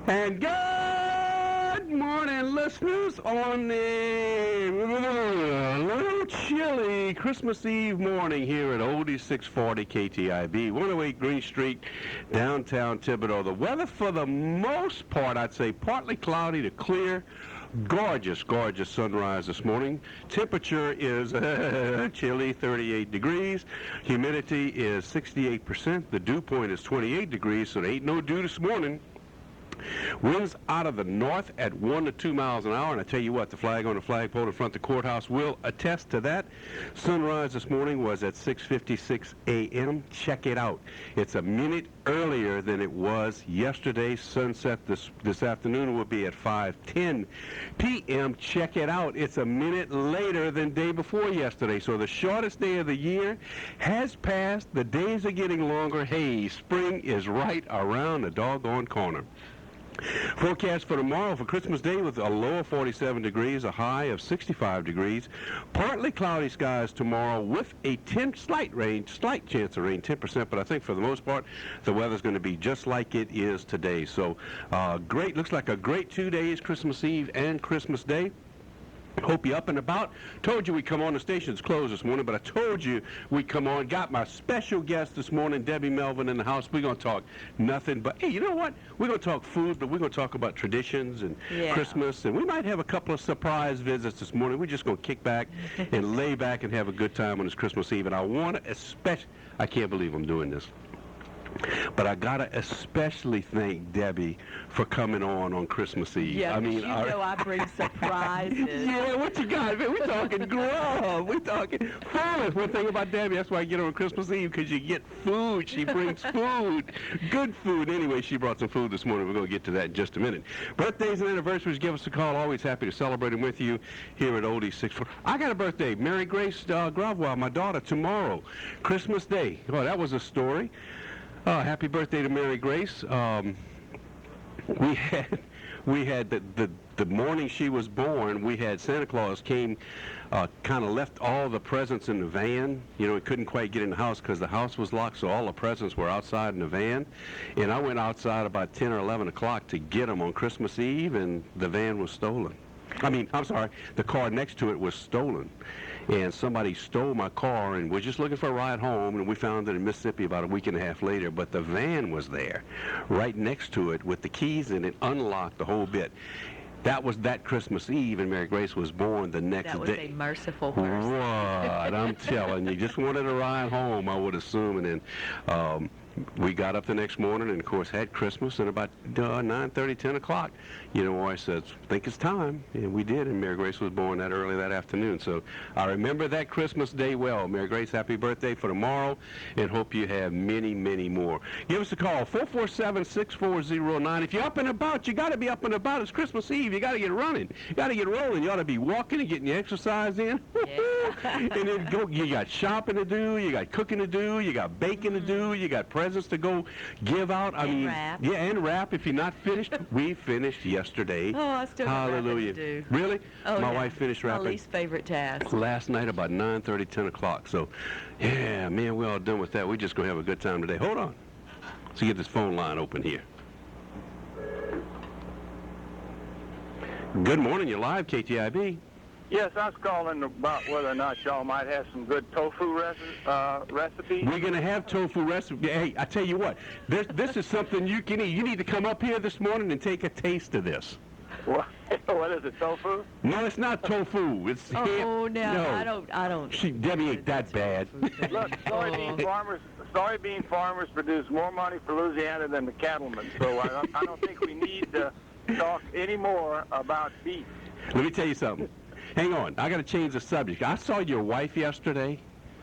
And good morning, listeners, on the little chilly Christmas Eve morning here at Oldie 640 KTIB, 108 Green Street, downtown Thibodeau. The weather, for the most part, I'd say partly cloudy to clear. Gorgeous, gorgeous sunrise this morning. Temperature is chilly, 38 degrees. Humidity is 68%. The dew point is 28 degrees, so there ain't no dew this morning. Winds out of the north at 1 to 2 miles an hour, and I tell you what, the flag on the flagpole in front of the courthouse will attest to that. Sunrise this morning was at 6:56 a.m. Check it out. It's a minute earlier than it was yesterday. Sunset this afternoon will be at 5:10 p.m. Check it out. It's a minute later than day before yesterday. So the shortest day of the year has passed. The days are getting longer. Hey, spring is right around the doggone corner. Forecast for tomorrow for Christmas Day with a low of 47 degrees, a high of 65 degrees. Partly cloudy skies tomorrow with a slight chance of rain, 10%, but I think for the most part the weather's going to be just like it is today. So looks like a great 2 days, Christmas Eve and Christmas Day. Hope you're up and about. Told you we'd come on. The station's closed this morning, but I told you we'd come on. Got my special guest this morning, Debbie Melvin, in the house. We're going to talk nothing but, hey, you know what? We're going to talk food, but we're going to talk about traditions and Christmas, and we might have a couple of surprise visits this morning. We're just going to kick back and lay back and have a good time on this Christmas Eve. And I want to I can't believe I'm doing this, but I gotta especially thank Debbie for coming on Christmas Eve. Yeah, I mean, I bring surprises. Yeah, what you got? Man, we're talking grub. We're talking food. One thing about Debbie, that's why I get her on Christmas Eve, because you get food. She brings food, good food. Anyway, she brought some food this morning. We're going to get to that in just a minute. Birthdays and anniversaries, give us a call. Always happy to celebrate them with you here at Oldie 640. I got a birthday, Mary Grace Gravwell, my daughter, tomorrow, Christmas Day. Oh, that was a story. Happy birthday to Mary Grace. We had the morning she was born, we had Santa Claus came, kind of left all the presents in the van. You know, he couldn't quite get in the house because the house was locked, so all the presents were outside in the van. And I went outside about 10 or 11 o'clock to get them on Christmas Eve, and the van was stolen. I'm sorry, the car next to it was stolen. And somebody stole my car, and we're just looking for a ride home, and we found it in Mississippi about a week and a half later. But the van was there, right next to it, with the keys in it, unlocked, the whole bit. That was that Christmas Eve, and Mary Grace was born the next day. That was a merciful person. What? I'm telling you, just wanted a ride home, I would assume. And then we got up the next morning and, of course, had Christmas. And about 9:30, 10 o'clock, you know, I said, I think it's time. And we did, and Mary Grace was born that early that afternoon. So I remember that Christmas day well. Mary Grace, happy birthday for tomorrow, and hope you have many, many more. Give us a call, 447-6409. If you're up and about, you got to be up and about. It's Christmas Eve. You got to get running. You got to get rolling. You ought to be walking and getting your exercise in. Yeah. And then you got shopping to do. You got cooking to do. You got baking to do. You got presents to go give out. Wrap. Yeah, and wrap. If you're not finished, we finished yesterday. Oh, I still got Hallelujah. wrapping to do. Really? Oh, My yeah. wife finished wrapping. My least favorite task. Last night about 9:30, 10 o'clock. So, yeah, man, we're all done with that. We're just going to have a good time today. Hold on. Let's get this phone line open here. Good morning. You're live, KTIB. Yes, I was calling about whether or not y'all might have some good tofu recipes. We're going to have tofu recipe. Hey, I tell you what, this is something you can eat. You need to come up here this morning and take a taste of this. What is it, tofu? No, it's not tofu. It's Oh, no, I don't. Debbie ain't that bad. Look, soybean farmers produce more money for Louisiana than the cattlemen, so I don't think we need to talk any more about beef. Let me tell you something. Hang on. I got to change the subject. I saw your wife yesterday,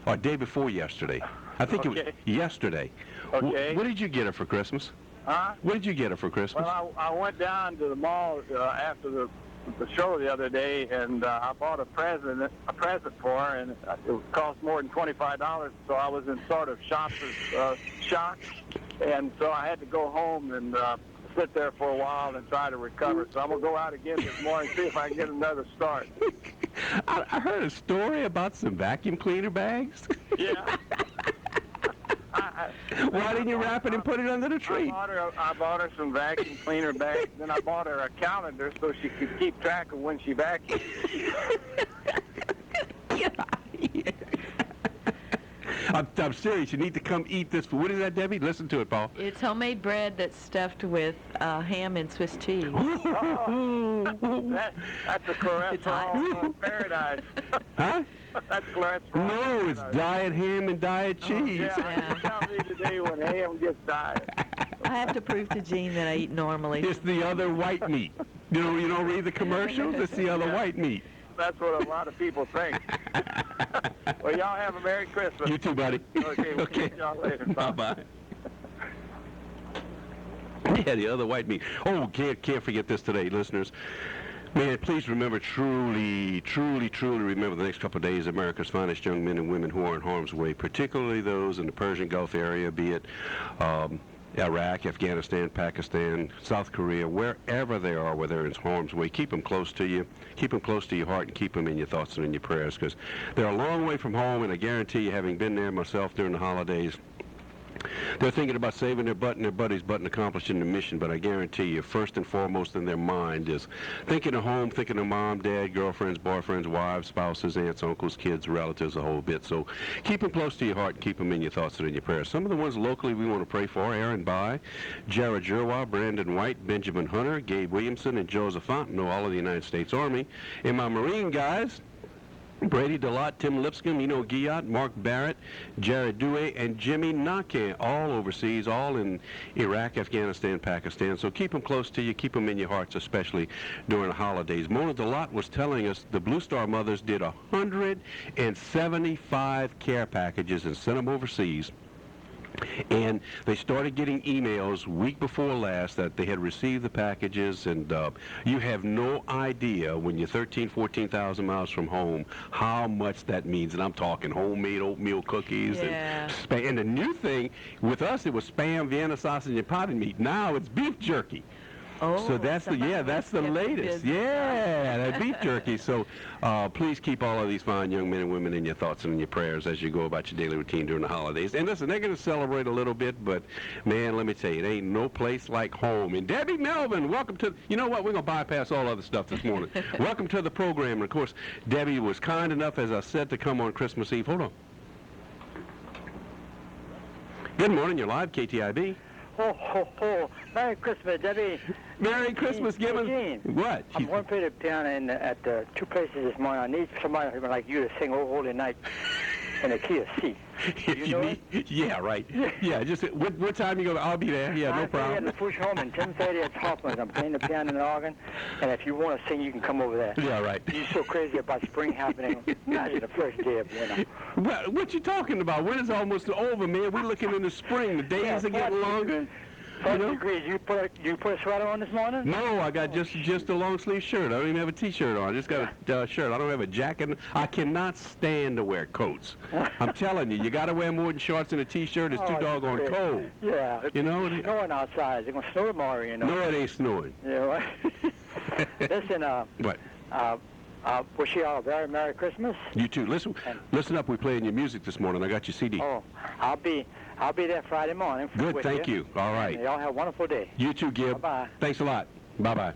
or day before yesterday. I think it was yesterday. Okay. What did you get her for Christmas? Huh? What did you get her for Christmas? Well, I went down to the mall after the show the other day, and I bought a present for her, and it cost more than $25, so I was in sort of shopper's shock, and so I had to go home and sit there for a while and try to recover. So I'm going to go out again this morning and see if I can get another start. I heard a story about some vacuum cleaner bags. Yeah. Why didn't you wrap it and put it under the tree? I bought her some vacuum cleaner bags. Then I bought her a calendar so she could keep track of when she vacuumed. Get out of here. I'm serious. You need to come eat this. What is that, Debbie? Listen to it, Paul. It's homemade bread that's stuffed with ham and Swiss cheese. That's a cholesterol paradise. Huh? That's cholesterol. No, it's diet ham and diet cheese. Yeah, tell me today when ham gets diet. I have to prove to Gene that I eat normally. It's the other white meat. You don't read the commercials? It's the other white meat. That's what a lot of people think. Well, y'all have a Merry Christmas. You too, buddy. Okay, we'll see y'all later. Bye-bye. Yeah, the other white meat. Oh, can't forget this today, listeners. Man, please remember, truly remember the next couple of days, America's finest young men and women who are in harm's way, particularly those in the Persian Gulf area, be it Iraq, Afghanistan, Pakistan, South Korea, wherever they are, where they're in harm's way. Keep them close to you. Keep them close to your heart and keep them in your thoughts and in your prayers, because they're a long way from home, and I guarantee you, having been there myself during the holidays, they're thinking about saving their butt and their buddy's butt and accomplishing the mission, but I guarantee you, first and foremost in their mind is thinking of home, thinking of mom, dad, girlfriends, boyfriends, wives, spouses, aunts, uncles, kids, relatives, a whole bit. So keep them close to your heart and keep them in your thoughts and in your prayers. Some of the ones locally we want to pray for: Aaron By, Jared Jerwa, Brandon White, Benjamin Hunter, Gabe Williamson, and Joseph Fontenot, all of the United States Army. And my Marine guys, Brady Delott, Tim Lipscomb, Eno Guyot, Mark Barrett, Jared Dewey, and Jimmy Nakan, all overseas, all in Iraq, Afghanistan, Pakistan. So keep them close to you, keep them in your hearts, especially during the holidays. Mona Delott was telling us the Blue Star Mothers did 175 care packages and sent them overseas. And they started getting emails week before last that they had received the packages, and you have no idea when you're 14,000 miles from home how much that means. And I'm talking homemade oatmeal cookies and spam. And the new thing with us, it was spam, Vienna sausage, and potted meat. Now it's beef jerky. Oh, so that's the latest. Yeah, that beef jerky. So please keep all of these fine young men and women in your thoughts and in your prayers as you go about your daily routine during the holidays. And listen, they're going to celebrate a little bit, but man, let me tell you, there ain't no place like home. And Debbie Melvin, welcome to, you know what, we're going to bypass all other stuff this morning. Welcome to the program. And of course, Debbie was kind enough, as I said, to come on Christmas Eve. Hold on. Good morning, you're live, KTIB. Ho, ho, ho. Merry Christmas, Debbie. Merry Christmas, Gene. What? I'm going to play the piano at two places this morning. I need somebody like you to sing "Oh Holy Night" in the key of C. You know it? Yeah, right. Yeah, just what time you go? I'll be there. Yeah, no problem. I'm at the Fush Home and 10:30 at Hoffman's. I'm playing the piano and the organ, and if you want to sing, you can come over there. Yeah, right. You're so crazy about spring happening. Imagine the first day of winter. What you talking about? Winter's almost over, man. We're looking into spring. The days are getting longer. 40 degrees. You put a sweater on this morning? No, I got just a long sleeve shirt. I don't even have a T-shirt on. I just got a shirt. I don't have a jacket. I cannot stand to wear coats. I'm telling you, you got to wear more than shorts and a T-shirt. It's too doggone cold. Yeah. You know? It's snowing outside. It's going to snow tomorrow, you know. No, it ain't snowing. Yeah, right. Listen, what? Wish you all a very Merry Christmas. You too. Listen up. We're playing your music this morning. I got your CD. Oh, I'll be there Friday morning. Good. Thank you. All right. Y'all have a wonderful day. You too, Gib. Bye-bye. Thanks a lot. Bye-bye.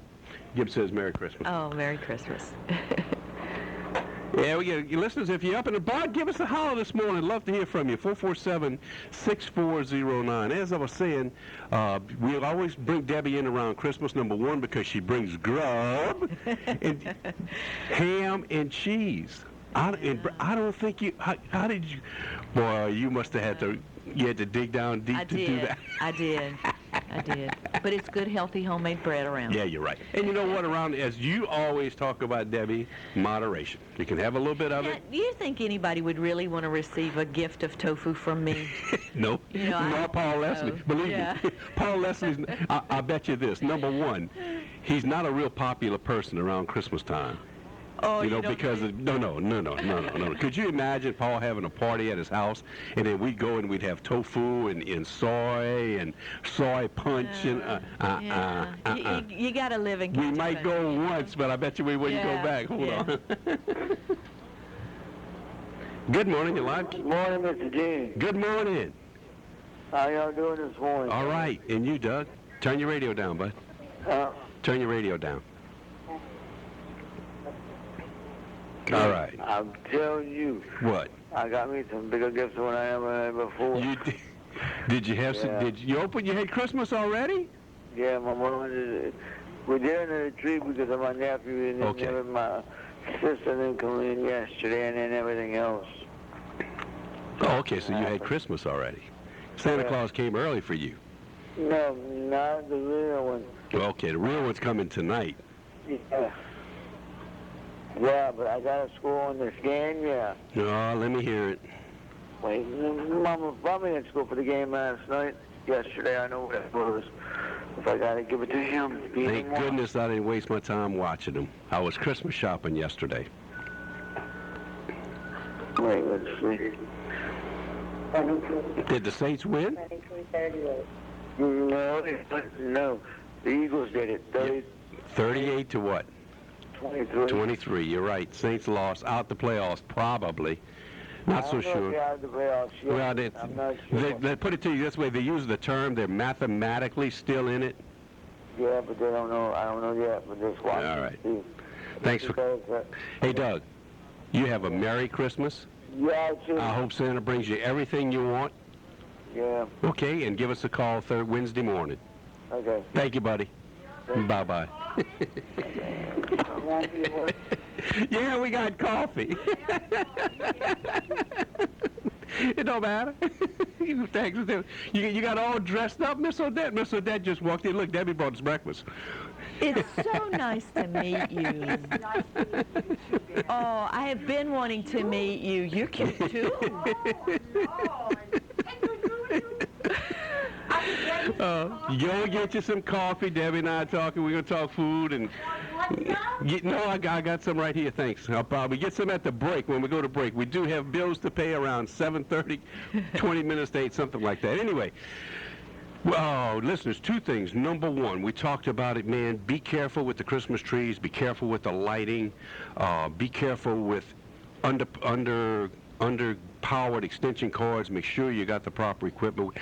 Gib says Merry Christmas. Oh, Merry Christmas. Yeah, we get listeners. If you're up in the bar, give us a holler this morning. Love to hear from you. 447-6409. As I was saying, we'll always bring Debbie in around Christmas. Number one, because she brings grub and ham and cheese. I don't think you. How did you? Boy, you must have had to. You had to dig down deep to do that. I did. But it's good, healthy, homemade bread around. Yeah, you're right. And you know what? Around, as you always talk about, Debbie, moderation. You can have a little bit of it. Do you think anybody would really want to receive a gift of tofu from me? No. You know, not Paul Leslie. Believe me. Paul Leslie's, I bet you this. Number one, he's not a real popular person around Christmas time. Oh, you know, because no. Could you imagine Paul having a party at his house, and then we'd go and we'd have tofu and soy and soy punch and You got to live in. We might go once, but I bet you we wouldn't go back. Hold on. Good morning, you're live. Good morning, Mr. Gene. Good morning. How y'all doing this morning? All right. And you, Doug? Turn your radio down, bud. Turn your radio down. All right. I'm telling you. What? I got me some bigger gifts than I ever had before. You did you have some? Did you open? You had Christmas already? Yeah, my mom did. We're there under the tree because of my nephew, and then my sister didn't come in yesterday, and then everything else. Oh, okay. So you had Christmas already. Santa Claus came early for you. No, not the real one. Okay, the real one's coming tonight. Yeah. Yeah, but I got to school on the scan, yeah. Oh, let me hear it. Wait, Mama brought me in school for the game last night. Yesterday, I know what it was. If I got to give it to him. Thank goodness I didn't waste my time watching them. I was Christmas shopping yesterday. Wait, let's see. Did the Saints win? No. The Eagles did it. 38 to what? 23. 23. You're right. Saints lost out the playoffs, probably. Not so sure. Out the playoffs yet. Well, I'm not sure. they put it to you this way. They use the term they're mathematically still in it. Yeah, but they don't know. I don't know yet, but just watch. All right. Thanks for. Hey, Doug, you have a Merry Christmas. Yeah, too. I hope Santa brings you everything you want. Yeah. Okay, and give us a call Wednesday morning. Okay. Thank you, buddy. Bye-bye. Yeah, we got coffee. It don't matter. You got all dressed up, Miss Odette. Miss Odette just walked in. Look, Debbie brought us breakfast. It's so nice to meet you. Oh, I have been wanting to meet you. You're cute, too. You go get you some coffee. Debbie and I are talking. We're going to talk food. And I got some right here. Thanks. I'll probably get some at the break when we go to break. We do have bills to pay around 7:30, 20 minutes to 8, something like that. Anyway, well, listeners, two things. Number one, we talked about it, man. Be careful with the Christmas trees. Be careful with the lighting. Be careful with underpowered extension cords. Make sure you got the proper equipment.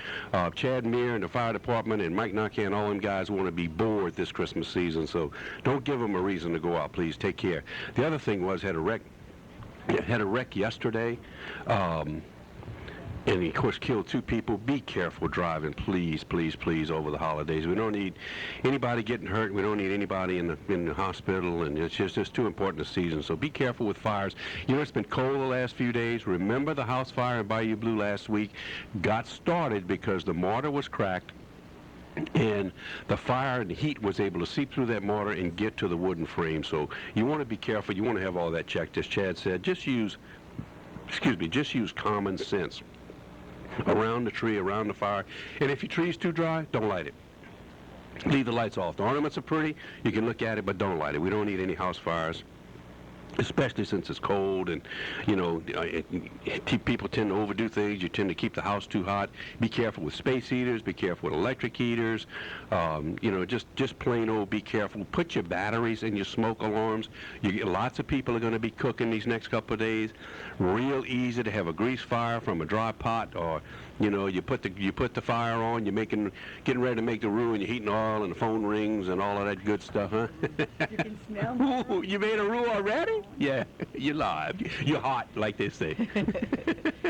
Chad Meir and the fire department and Mike Narcan, all them guys want to be bored this Christmas season, so don't give them a reason to go out. Please take care. The other thing was had a wreck yesterday. And, of course, killed 2 people. Be careful driving, please, please, please, over the holidays. We don't need anybody getting hurt. We don't need anybody in the hospital, and it's just too important a season. So be careful with fires. You know, it's been cold the last few days. Remember the house fire in Bayou Blue last week got started because the mortar was cracked, and the fire and the heat was able to seep through that mortar and get to the wooden frame. So you want to be careful. You want to have all that checked. As Chad said, just use common sense. Around the tree, around the fire. And if your tree's too dry, don't light it. Leave the lights off. The ornaments are pretty. You can look at it, but don't light it. We don't need any house fires, especially since it's cold and, you know, people tend to overdo things. You tend to keep the house too hot. Be careful with space heaters. Be careful with electric heaters. You know, just plain old be careful. Put your batteries in your smoke alarms. Lots of people are going to be cooking these next couple of days. Real easy to have a grease fire from a dry pot, or, you know, you put the fire on. You're getting ready to make the roux, and you're heating oil, and the phone rings, and all of that good stuff, huh? You can smell. Ooh, you made a roux already? Yeah, you live. You're hot, like they say.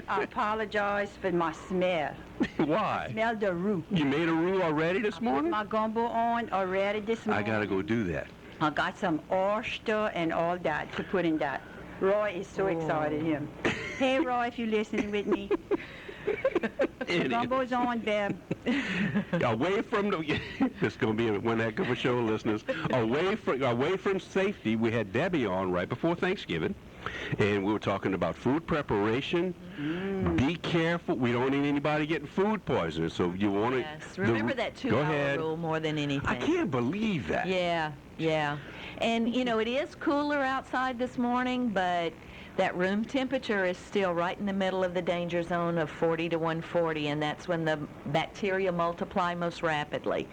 I apologize for my smell. Why? I smelled the roux. You made a roux already this morning? My gumbo on already this morning. I gotta go do that. I got some oyster and all that to put in that. Roy is so excited, him. Hey, Roy, if you're listening with me. The gumbo's on, Deb. Away from the, this is going to be one heck of a show, listeners. Away from safety, we had Debbie on right before Thanksgiving, and we were talking about food preparation. Be careful. We don't need anybody getting food poisoning, so you want to... Yes, remember that 2-hour rule more than anything. I can't believe that. Yeah. And, you know, it is cooler outside this morning, but that room temperature is still right in the middle of the danger zone of 40 to 140, and that's when the bacteria multiply most rapidly.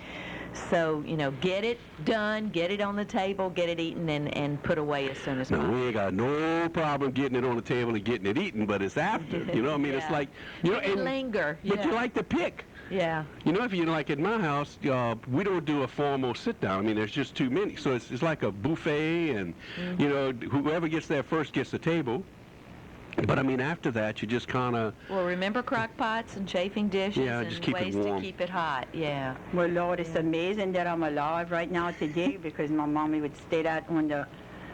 So, you know, get it done, get it on the table, get it eaten, and put away as soon as possible. We ain't got no problem getting it on the table and getting it eaten, but it's after. You know what I mean? Yeah. It's like, you know, and linger. But you like to pick. Yeah. You know, if you like at my house, we don't do a formal sit down. I mean, there's just too many. So it's like a buffet, and you know, whoever gets there first gets the table. But I mean, after that, you just kind of. Well, remember crock pots and chafing dishes Yeah, and just keep it ways warm. to keep it hot. Yeah. Well, Lord, it's amazing that I'm alive right now today because my mommy would stay that on the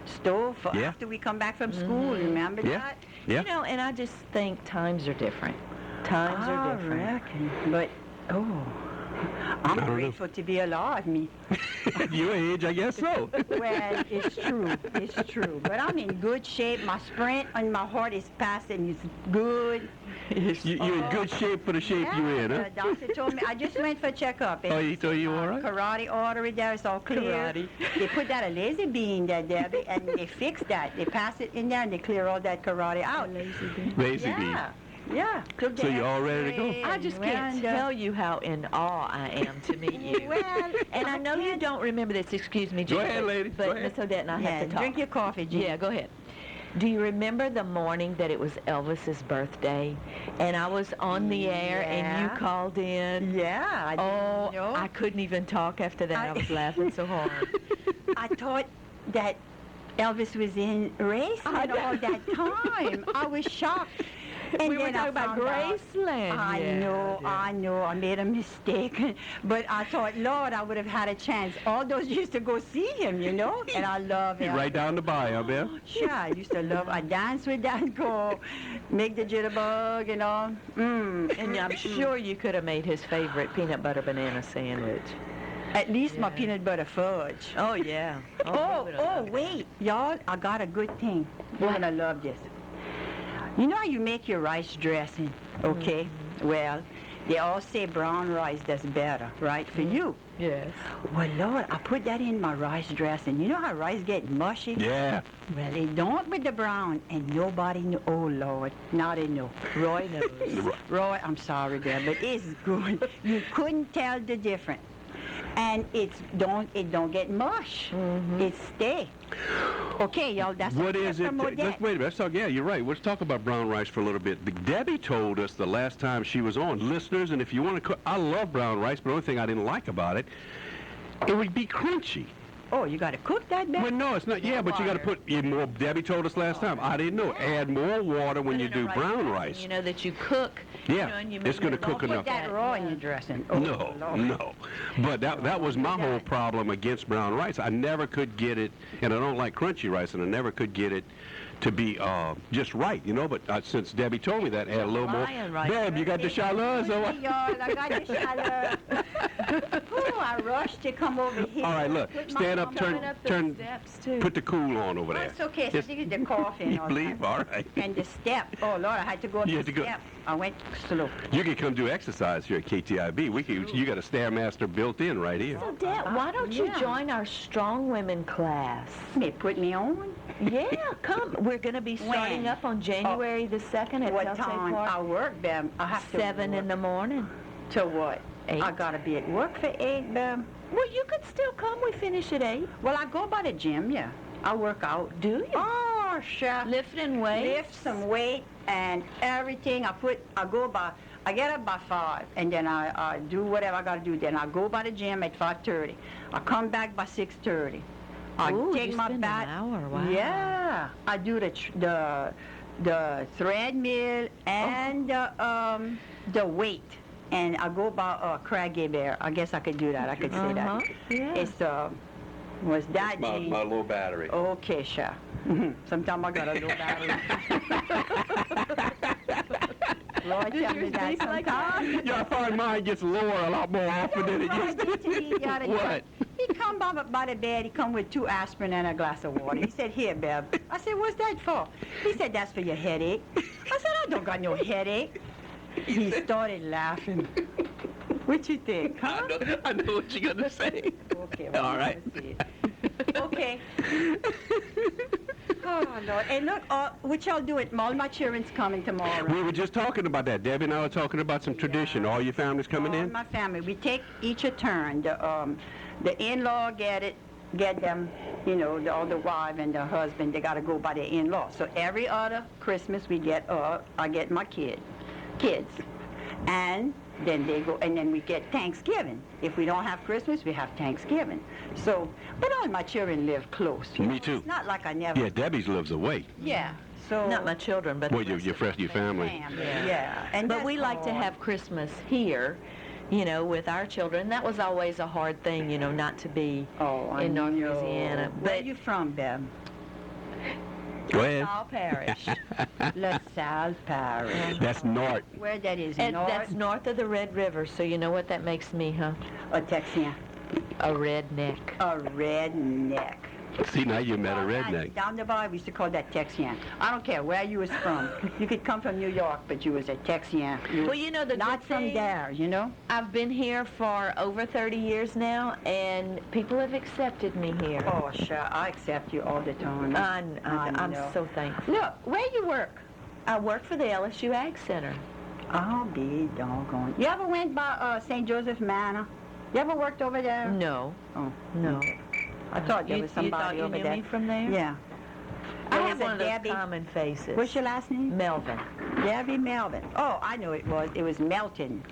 stove for Yeah. after we come back from school. Remember Yeah. that? Yeah. You know, and I just think times are different. Times are different. I reckon. But, I'm don't know. grateful to be alive, me. Your age, I guess so. Well, it's true. It's true. But I'm in good shape. My sprint on my heart is passing. It's good. You're in good shape for the shape you're in, huh? The doctor told me. I just went for a checkup. Oh, he told you all right? Carotid artery there is all clear. Karate. They put that a lazy bean there, Debbie, and they fix that. They pass it in there and they clear all that carotid out. Lazy bee. Yeah. Took So the you're all ready to go? X-ray I just and can't went, tell you how in awe I am to meet you. Well, And I know you don't remember this. Excuse me, Go Jim, ahead, lady. But Go ahead. Miss Odette and I Yeah, have to talk. drink your coffee, Jim. Yeah, go ahead. Do you remember the morning that it was Elvis's birthday, and I was on the air and you Yeah. called in? Yeah. I Oh, didn't know. I couldn't even talk after that. I was laughing so hard. I thought that Elvis was in racing all that time. I was shocked. And We were then I talking about found out- Graceland. I Yeah, know, yeah. I know. I made a mistake. But I thought, Lord, I would have had a chance. All those used to go see him, you know? And I love him. Right down the bayou, Bill. Sure, I used to love. I dance with that girl, make the jitterbug and all. And I'm sure you could have made his favorite peanut butter banana sandwich. At least my peanut butter fudge. Oh, yeah. Wait, y'all, I got a good thing. You're gonna love this. You know how you make your rice dressing, okay? Well, they all say brown rice does better, right, for you. Yes. Well, Lord, I put that in my rice dressing. You know how rice get mushy? Yeah. Well, they don't with the brown, and nobody know. Oh, Lord, now they know. Roy knows. Roy, I'm sorry, there, but it's good. You couldn't tell the difference. And it don't get mush. It stay. Okay, y'all, that's What a is tip it? from Odette. Wait a minute. Let's talk. Yeah, you're right. Let's talk about brown rice for a little bit. Debbie told us the last time she was on, listeners, and if you want to cook, I love brown rice, but the only thing I didn't like about it, it would be crunchy. Oh, you got to cook that back? Well, no, it's not. Yeah, but you got to put more. Debbie told us last time. I didn't know. Add more water when you do brown rice. You know that you cook. Yeah, You know, and you it's make gonna cook don't enough. Put that raw in your dressing. Oh, No, Lord. no. But that was my whole problem against brown rice. I never could get it, and I don't like crunchy rice, and I never could get it to be just right, you know. But since Debbie told me that, add a little more. Lion rice. Babe, you got the chaleur, so Hey, y'all, I got the chaleur. Oh, I rushed to come over here. all right, look, Put my stand up, thumb turn, steps too. put the cool on over Oh, there. it's okay. So Just- this is the coffee and You all believe? that. All right. And the step. Oh, Lord, I had to go up You the had to go- step. I went slow. You can come do exercise here at KTIB. You got a Stairmaster built in right here. Odette, why don't you Yeah. join our strong women class? They put me on. Yeah, come. We're going to be starting When? up on January the 2nd at What Delta time? Park. I work, Bam. I have to 7 work. in the morning. To what? 8. I gotta be at work for 8, Bam. Well, you could still come. We finish at 8. Well, I go by the gym, yeah. I work out. Do you? Oh, sure. Lifting weights? Lift some weight and everything. I get up by 5, and then I do whatever I gotta do. Then I go by the gym at 5:30. I come back by 6:30. I Ooh, take you my spend bath. an hour. Wow. Yeah, I do the treadmill and the weight, and I go by Craggy Bear. I guess I could do that. I could say that. Yeah. It's was that My G? low battery. Okay, sure. Sometimes I got a low battery. Lord, tell me that sometimes. Yeah, I find mine gets lower a lot more often than it used to. What? He come by the bed, he come with 2 aspirin and a glass of water. He said, here, Bev. I said, what's that for? He said, that's for your headache. I said, I don't got no headache. He started laughing. What you think, huh? I know what you're going to say. Okay, All right. let's see it. Okay. Oh, Lord. And look, what y'all doing? All my children's coming tomorrow. We were just talking about that. Debbie and I were talking about some tradition. All your families coming All in? my family. We take each a turn. The in-law get them, you know, all the wife and the husband, they got to go by their in-law. So every other Christmas I get my kids. And then they go, and then we get Thanksgiving. If we don't have Christmas, we have Thanksgiving. So, but all my children live close. Me too. It's not like I never. Yeah, Debbie's lives away. Yeah. So. Not my children, but Well, the rest your of my family. Yeah. And But that's we like to hard. have Christmas here, you know, with our children. That was always a hard thing, you know, not to be in North Louisiana. Where But you from, Bev? Go ahead. LaSalle Parish. LaSalle Parish. That's north. Where that is, And north that's north of the Red River, so you know what that makes me, huh? or Texan? A redneck. A redneck. See, now you met a Well, redneck. Down the bar, we used to call that Texian. I don't care where you was from. You could come from New York, but you was a Texian. Well, you know, the Not good from thing, there, you know? I've been here for over 30 years now, and people have accepted me here. Oh, sure. I accept you all the time. I'm know. so thankful. Look, where you work? I work for the LSU Ag Center. I'll be doggone. You ever went by St. Joseph Manor? You ever worked over there? No, Oh, no. I thought there You- was you somebody thought you over knew there. me from there? Yeah. I Well, have he's one a of those Debbie. common faces. What's your last name? Melvin. Debbie Melvin. Oh, I know it was. It was Melton.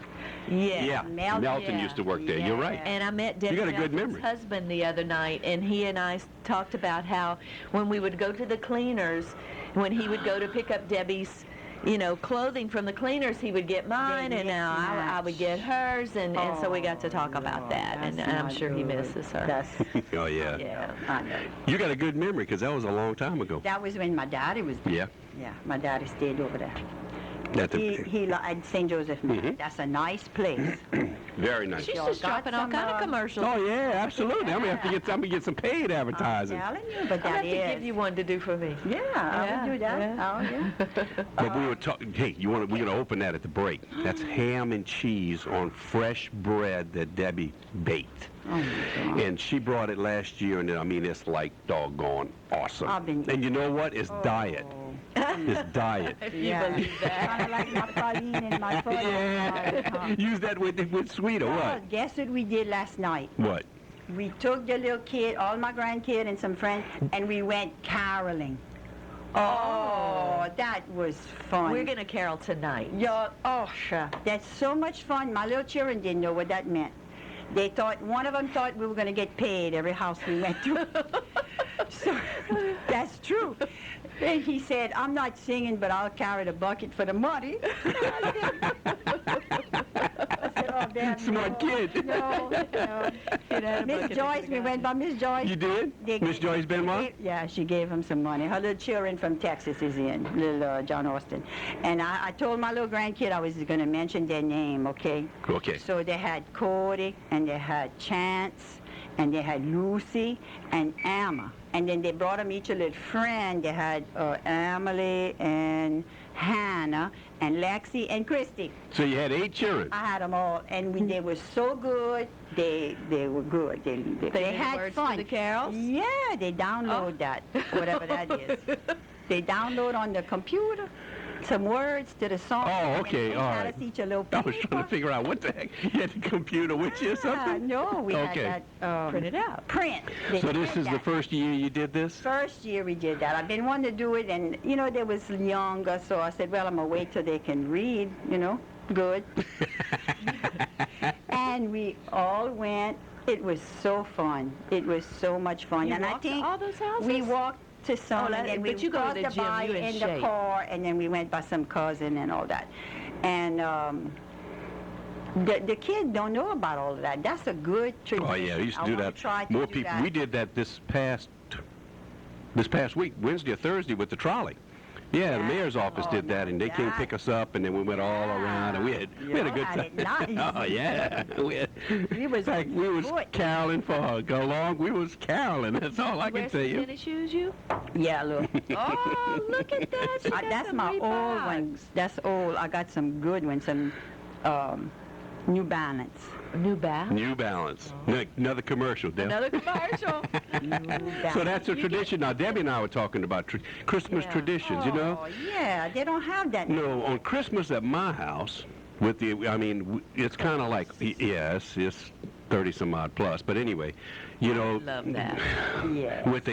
Yeah, Melton, Melton used to work there. You're right. And I met Debbie got a good Melvin's memory. husband the other night, and he and I talked about how when we would go to the cleaners, when he would go to pick up Debbie's, you know, clothing from the cleaners, he would get mine, They and mix I would get hers, and so we got to talk about that, and That's I'm not sure he good. misses her. That's, Oh, yeah. Yeah. I know. You got a good memory because that was a long time ago. That was when my daddy was there. Yeah. Yeah, my daddy stayed over there. That's He at St. Joseph Manor. That's a nice place. very nice. She's Y'all just got dropping all some, kind of commercials. Oh, yeah, absolutely. I'm going to have to get some paid advertising. I'm telling you, but I'll that have to is. give you one to do for me. Yeah, I would do that. Yeah. Oh, yeah. But we were talking, hey, we're going to open that at the break. That's ham and cheese on fresh bread that Debbie baked. Oh, my God. And she brought it last year, and I mean, it's like doggone awesome. I've been- And you know what? It's diet. It's diet. If Yeah. you believe that. Kind of like my praline and my pudding. Yeah. Use that with sweet or Oh, what? guess what we did last night? What? We took the little kid, all my grandkid and some friends, and we went caroling. Oh, that was fun. We're going to carol tonight. Y'all, oh, sure. That's so much fun. My little children didn't know what that meant. They thought, one of them thought we were going to get paid every house we went to. So, that's true. And he said, I'm not singing, but I'll carry the bucket for the money. I said, oh, Dad, Smart no, kid. No. Miss Joyce, we went by Miss Joyce. You did? They- Miss Joyce Benmont? Yeah, she gave him some money. Her little children from Texas is in, little John Austin. And I told my little grandkid I was going to mention their name, okay? Okay. So they had Cody, and they had Chance, and they had Lucy, and Emma. And then they brought them each a little friend. They had Emily, and Hannah, and Lexi, and Christy. So you had 8 children. I had them all, and they were so good. They were good. They knew had words fun. to the carols? Yeah, they download that, whatever that is. They download on the computer some words to the song. Oh, okay, and all they had right. us each a little I paper. was trying to figure out what the heck. You had the computer with you or something? No, we Okay. had that Print it out. print. They So this did is the that. first year you did this? First year we did that. I've been wanting to do it, and, you know, they was younger, so I said, well, I'm going to wait till they can read, you know, good. And we all went. It was so fun. It was so much fun. You and I walked to think all those houses? we walked to some, Oh, and then but we you go to the crossed gym, by you in in the shape. car, and then we went by some cousin and all that. And the kids don't know about all of that. That's a good tradition. Oh yeah, we used to I do wanna that. try to More do people. that. We did that this past week, Wednesday or Thursday, with the trolley. Yeah, the Yeah? mayor's office Oh, did that, and they came yeah. pick us up, and then we went all around, and we had a good Y'all time. had it nice. Oh yeah, We was in fact, we was good. caroling for a long. We was caroling. That's all I Wear can some tell you. tennis shoes, you? Yeah, look. Oh, look at that. She got That's some my old Reeboks. ones. That's old. I got some good ones, some New Balance. New Balance. New Balance. Another commercial, Deb. Another commercial. New Balance. So that's a tradition. Now, Debbie and I were talking about Christmas Yeah. traditions, you know? Oh, yeah, they don't have that. No, on Christmas at my house, it's kind of like, yes, it's 30 some odd plus, but anyway, you know, Love that. Yeah. with the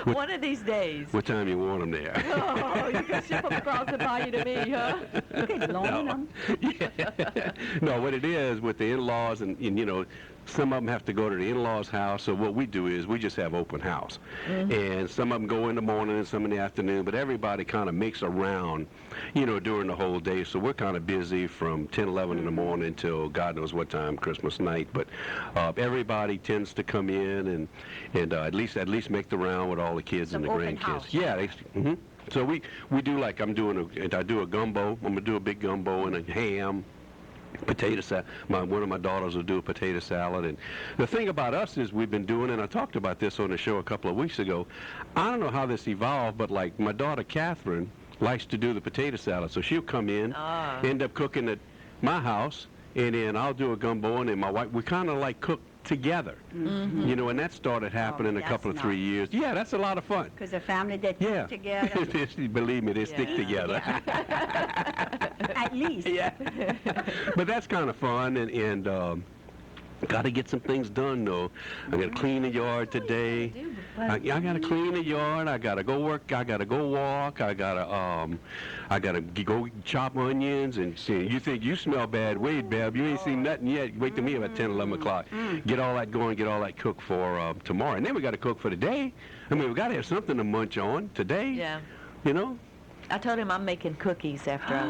One of these days. What time you want them there? Oh, you can ship them across the bayou to me, huh? You could loan them. Yeah. No, what it is with the in-laws, and you know, some of them have to go to the in-laws' house, so what we do is we just have open house. And some of them go in the morning and some in the afternoon, but everybody kind of makes around, you know, during the whole day. So we're kind of busy from 10, 11 in the morning until God knows what time, Christmas night. But everybody tends to come in and at least make the round with all the kids Some and the open grandkids. house. Yeah. So we do like I do a gumbo. I'm gonna do a big gumbo and a ham. Potato salad. One of my daughters will do a potato salad. And the thing about us is we've been doing, and I talked about this on the show a couple of weeks ago, I don't know how this evolved, but like my daughter Catherine likes to do the potato salad. So she'll come in, end up cooking at my house, and then I'll do a gumbo, and then my wife, we kind of like cook together. You know, and that started happening a couple of 3 years. Yeah, that's a lot of fun. Because a family that cook together. Believe me, they stick together. At least. Yeah. But that's kind of fun, and got to get some things done, though. I got to clean the yard today. I got to clean the yard. I got to go work. I got to go walk. I got to go chop onions. And see, you think you smell bad? Wait, Beb, you ain't seen nothing yet. Wait till me about 10, 11 o'clock. Get all that going. Get all that cooked for tomorrow. And then we got to cook for the day. I mean, we got to have something to munch on today. Yeah. You know? I told him I'm making cookies after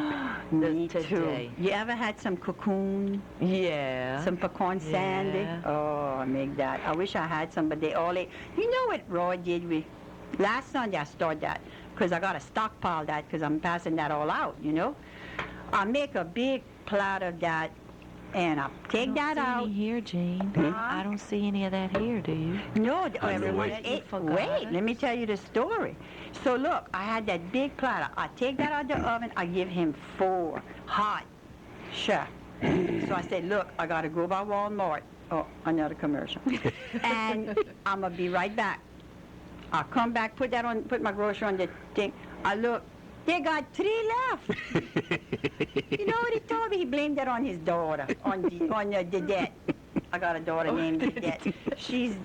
Me today. too. You ever had some cocoon? Yeah. Some pecan sandy? Yeah. Oh, I make that. I wish I had some, but they all ate. You know what Roy did? Last Sunday I started that because I got to stockpile that because I'm passing that all out, you know? I make a big plot of that and I take that out. Any here, Jean. I don't see any of that here, do you? No, I everyone know, ate. forgot. Wait, let me tell you the story. So look, I had that big platter. I take that out of the oven. I give him 4 hot. Sure. So I said, look, I got to go by Walmart. Oh, another commercial. And I'm going to be right back. I'll come back, put my grocery on the thing. I look, they got 3 left. You know what he told me? He blamed that on his daughter, on Odette. I got a daughter named Odette. She's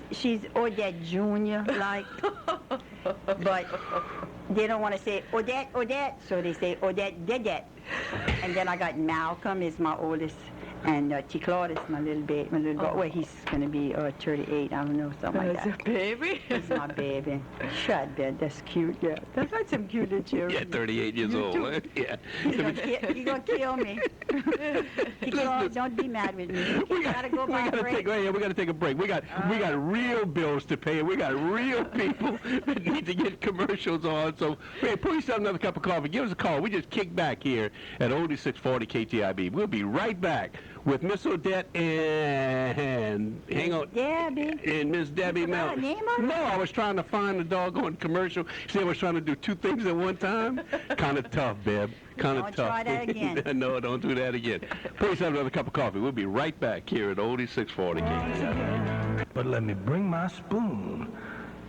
Odette Junior, like, but they don't want to say Odette, so they say Odette. And then I got Malcolm is my oldest, and T. Claude is my little boy. Well, he's gonna be 38. I don't know, something like that. That's a baby. He's my baby. Shut that. That's cute. Yeah, that's some cute little children. Yeah, 38 years old. Huh? Yeah. You're gonna kill me. T. Claude, don't be mad with me. We gotta go by break. We got to take a break. We got real bills to pay, and we got real people that need to get commercials on. So, hey, pour yourself another cup of coffee. Give us a call. We just kick back here at Oldie 640 KTIB. We'll be right back with Miss Odette and hang on, Debbie. and Miss Debbie You forgot Melvin. her name already? No, I was trying to find the doggone commercial. See, I was trying to do 2 things at one time. Kind of tough, Beb. Kind of Don't tough. try that again. No, don't do that again. Pour yourself another cup of coffee. We'll be right back here at Oldie 640 KTIB. But let me bring my spoon.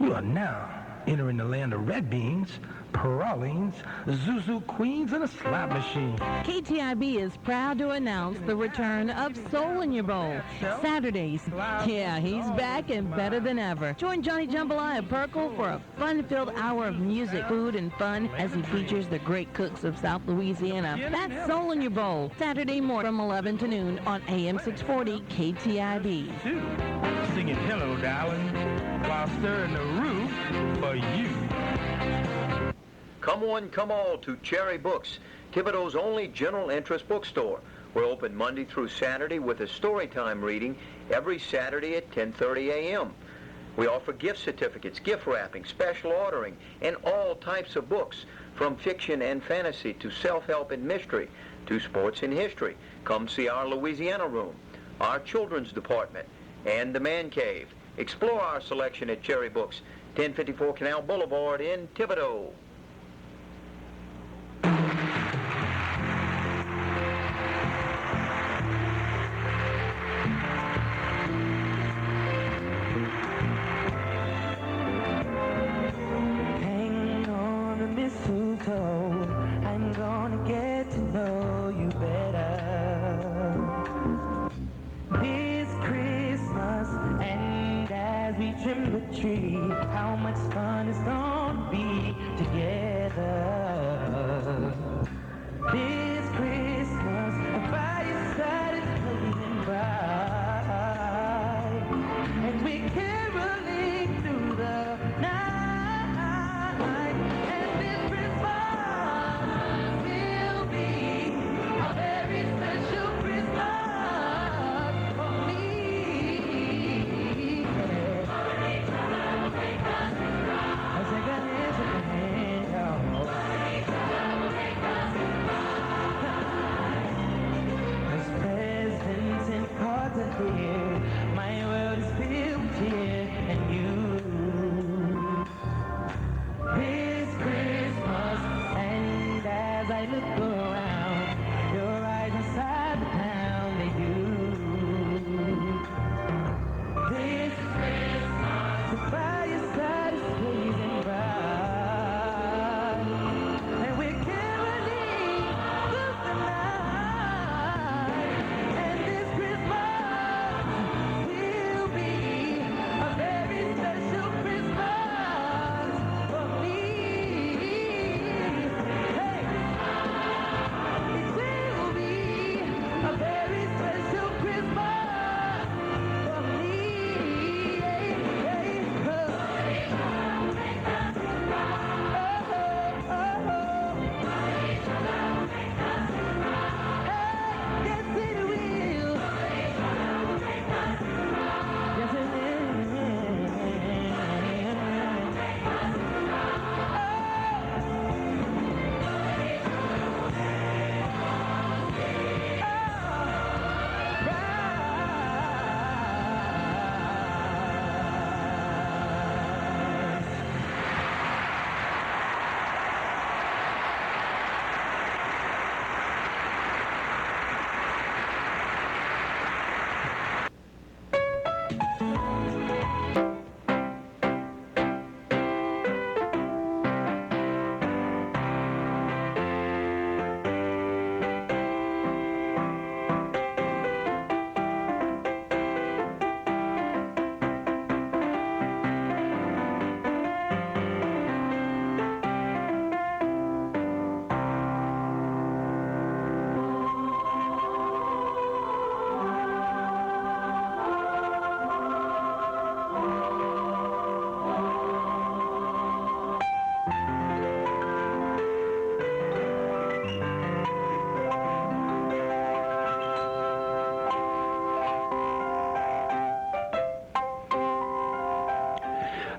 You are now entering the land of red beans, pralines, Zuzu queens, and a slot machine. KTIB is proud to announce the return of Soul in Your Bowl. Saturdays. Yeah, he's back and better than ever. Join Johnny Jambalaya Perkle for a fun-filled hour of music, food, and fun as he features the great cooks of South Louisiana. That's Soul in Your Bowl. Saturday morning from 11 to noon on AM 640 KTIB. Singing hello, darling, while stirring the roof for you. Come one, come all to Cherry Books, Thibodeau's only general interest bookstore. We're open Monday through Saturday with a storytime reading every Saturday at 10:30 a.m. We offer gift certificates, gift wrapping, special ordering, and all types of books, from fiction and fantasy to self-help and mystery to sports and history. Come see our Louisiana room, our children's department, and the man cave. Explore our selection at Cherry Books, 1054 Canal Boulevard in Thibodaux. Hang on the mistletoe, I'm gonna get to know you better. This Christmas, and as we trim the tree, how much fun it's gonna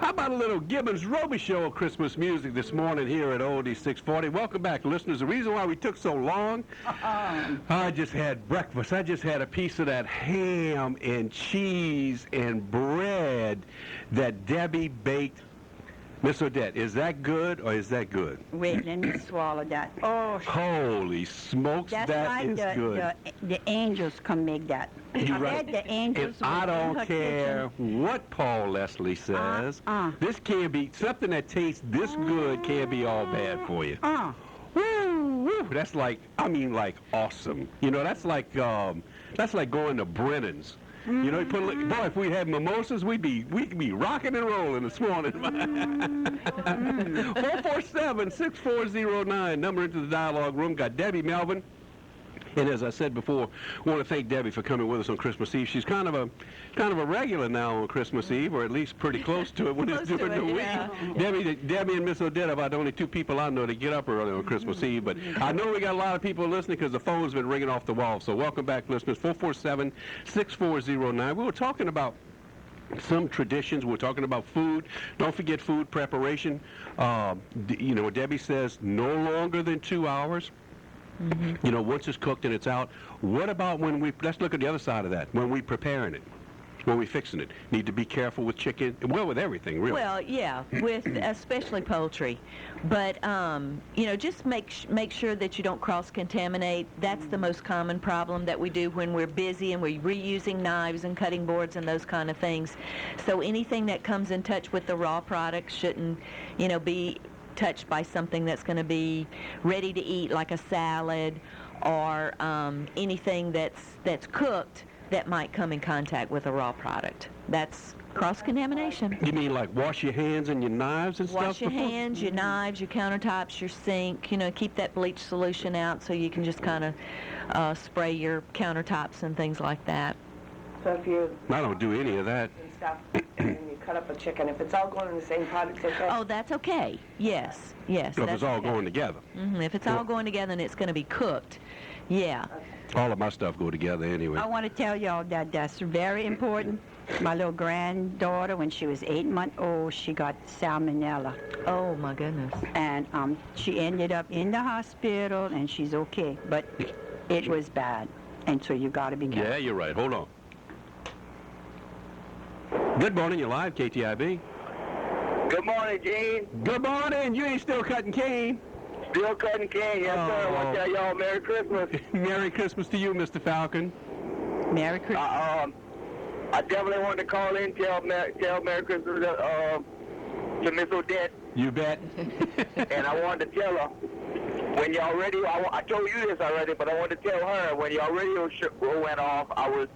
How about a little Gibbons-Roby Show Christmas music this morning here at Oldie 640? Welcome back, listeners. The reason why we took so long, I just had breakfast. I just had a piece of that ham and cheese and bread that Debbie baked. Miss Odette, is that good or is that good? Wait, let me swallow that. Oh, holy smokes, that's that like is good. The angels can make that. You're I right. bet the angels And I will in don't her care kitchen. what Paul Leslie says. This can't be, something that tastes this good can't be all bad for you. Woo, woo. That's like, I mean, like awesome. You know, that's like going to Brennan's. You know, you put boy, if we had mimosas, we could be rocking and rolling this morning. 447-6409, number into the dialogue room. Got Debbie Melvin. And as I said before, I want to thank Debbie for coming with us on Christmas Eve. She's kind of a regular now on Christmas Eve, or at least pretty close to it when it's during the week. Yeah. Debbie and Miss Odette are about the only two people I know that get up early on Christmas Eve. But I know we got a lot of people listening because the phone's been ringing off the wall. So welcome back, listeners. 447-6409. We were talking about some traditions. We're talking about food. Don't forget food preparation. You know, Debbie says no longer than 2 hours. Mm-hmm. You know, once it's cooked and it's out. What about when let's look at the other side of that. When we preparing it, when we fixing it. Need to be careful with chicken. Well, with everything, really. Well, yeah, with especially poultry. But, you know, just make sure that you don't cross-contaminate. That's the most common problem that we do when we're busy and we're reusing knives and cutting boards and those kind of things. So anything that comes in touch with the raw products shouldn't, you know, be touched by something that's going to be ready to eat, like a salad or anything that's cooked that might come in contact with a raw product. That's cross-contamination. You mean like wash your hands and your knives and stuff? Wash your hands, your knives, your countertops, your sink. You know, keep that bleach solution out so you can just kind of spray your countertops and things like that. So if you... I don't do any of that. And stuff, and you cut up a chicken, if it's all going in the same pot, it's okay? Oh, that's okay. Yes. So if it's all okay. going together. Mm-hmm. If it's all going together and it's going to be cooked, yeah. All of my stuff go together anyway. I want to tell y'all that that's very important. My little granddaughter, when she was 8 months old, she got salmonella. Oh, my goodness. And she ended up in the hospital, and she's okay. But it was bad. And so you got to be careful. Yeah, you're right. Hold on. Good morning. You're live, KTIB. Good morning, Gene. Good morning. You ain't still cutting cane. Still cutting cane, yes, sir. I want to tell y'all Merry Christmas. Merry Christmas to you, Mr. Falcon. Merry Christmas. I definitely wanted to call in and tell Merry Christmas to Miss Odette. You bet. And I wanted to tell her, when y'all radio, I told you this already, but I wanted to tell her, when y'all radio show went off, I was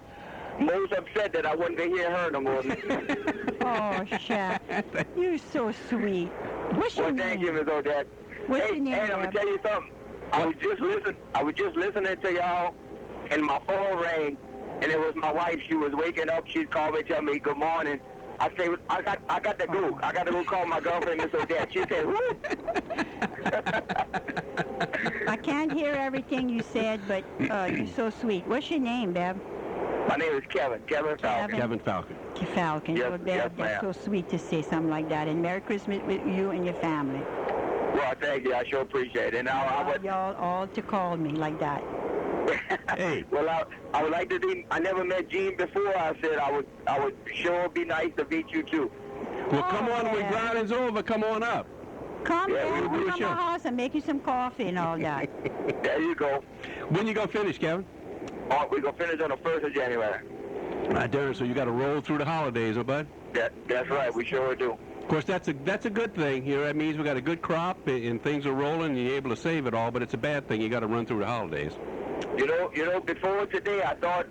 most upset that I wasn't to hear her no more. Oh, Shaq. You're so sweet. What's your name? Thank you, Miss Odette. What's your name, Hey, I'm going to tell you something. I was just listening to y'all, and my phone rang, and it was my wife. She was waking up. She'd call me, tell me good morning. I say, I got to go. I got to go call my girlfriend, Miss Odette. She said, who? I can't hear everything you said, but you're so sweet. What's your name, Bev? My name is Kevin Falcon. Kevin Falcon. Falcon. Yes, Well, Bev, yes, that's ma'am. so sweet to say something like that. And Merry Christmas with you and your family. Well, thank you. I sure appreciate it. And I would, y'all all to call me like that. Hey. Well, I would like to be. I never met Gene before. I said I would sure be nice to meet you too. Well, come on when grinding's over. Come on up. Come Yeah, down we'll to sure. my house and make you some coffee and all that. There you go. When you gonna finish, Kevin? Oh, we're gonna finish on the 1st of January. Right, Darren. So you got to roll through the holidays, huh, bud? That's right. We sure do. Of course, that's a good thing. You know, that means we got a good crop and things are rolling and you're able to save it all. But it's a bad thing. You got to run through the holidays. You know. Before today, I thought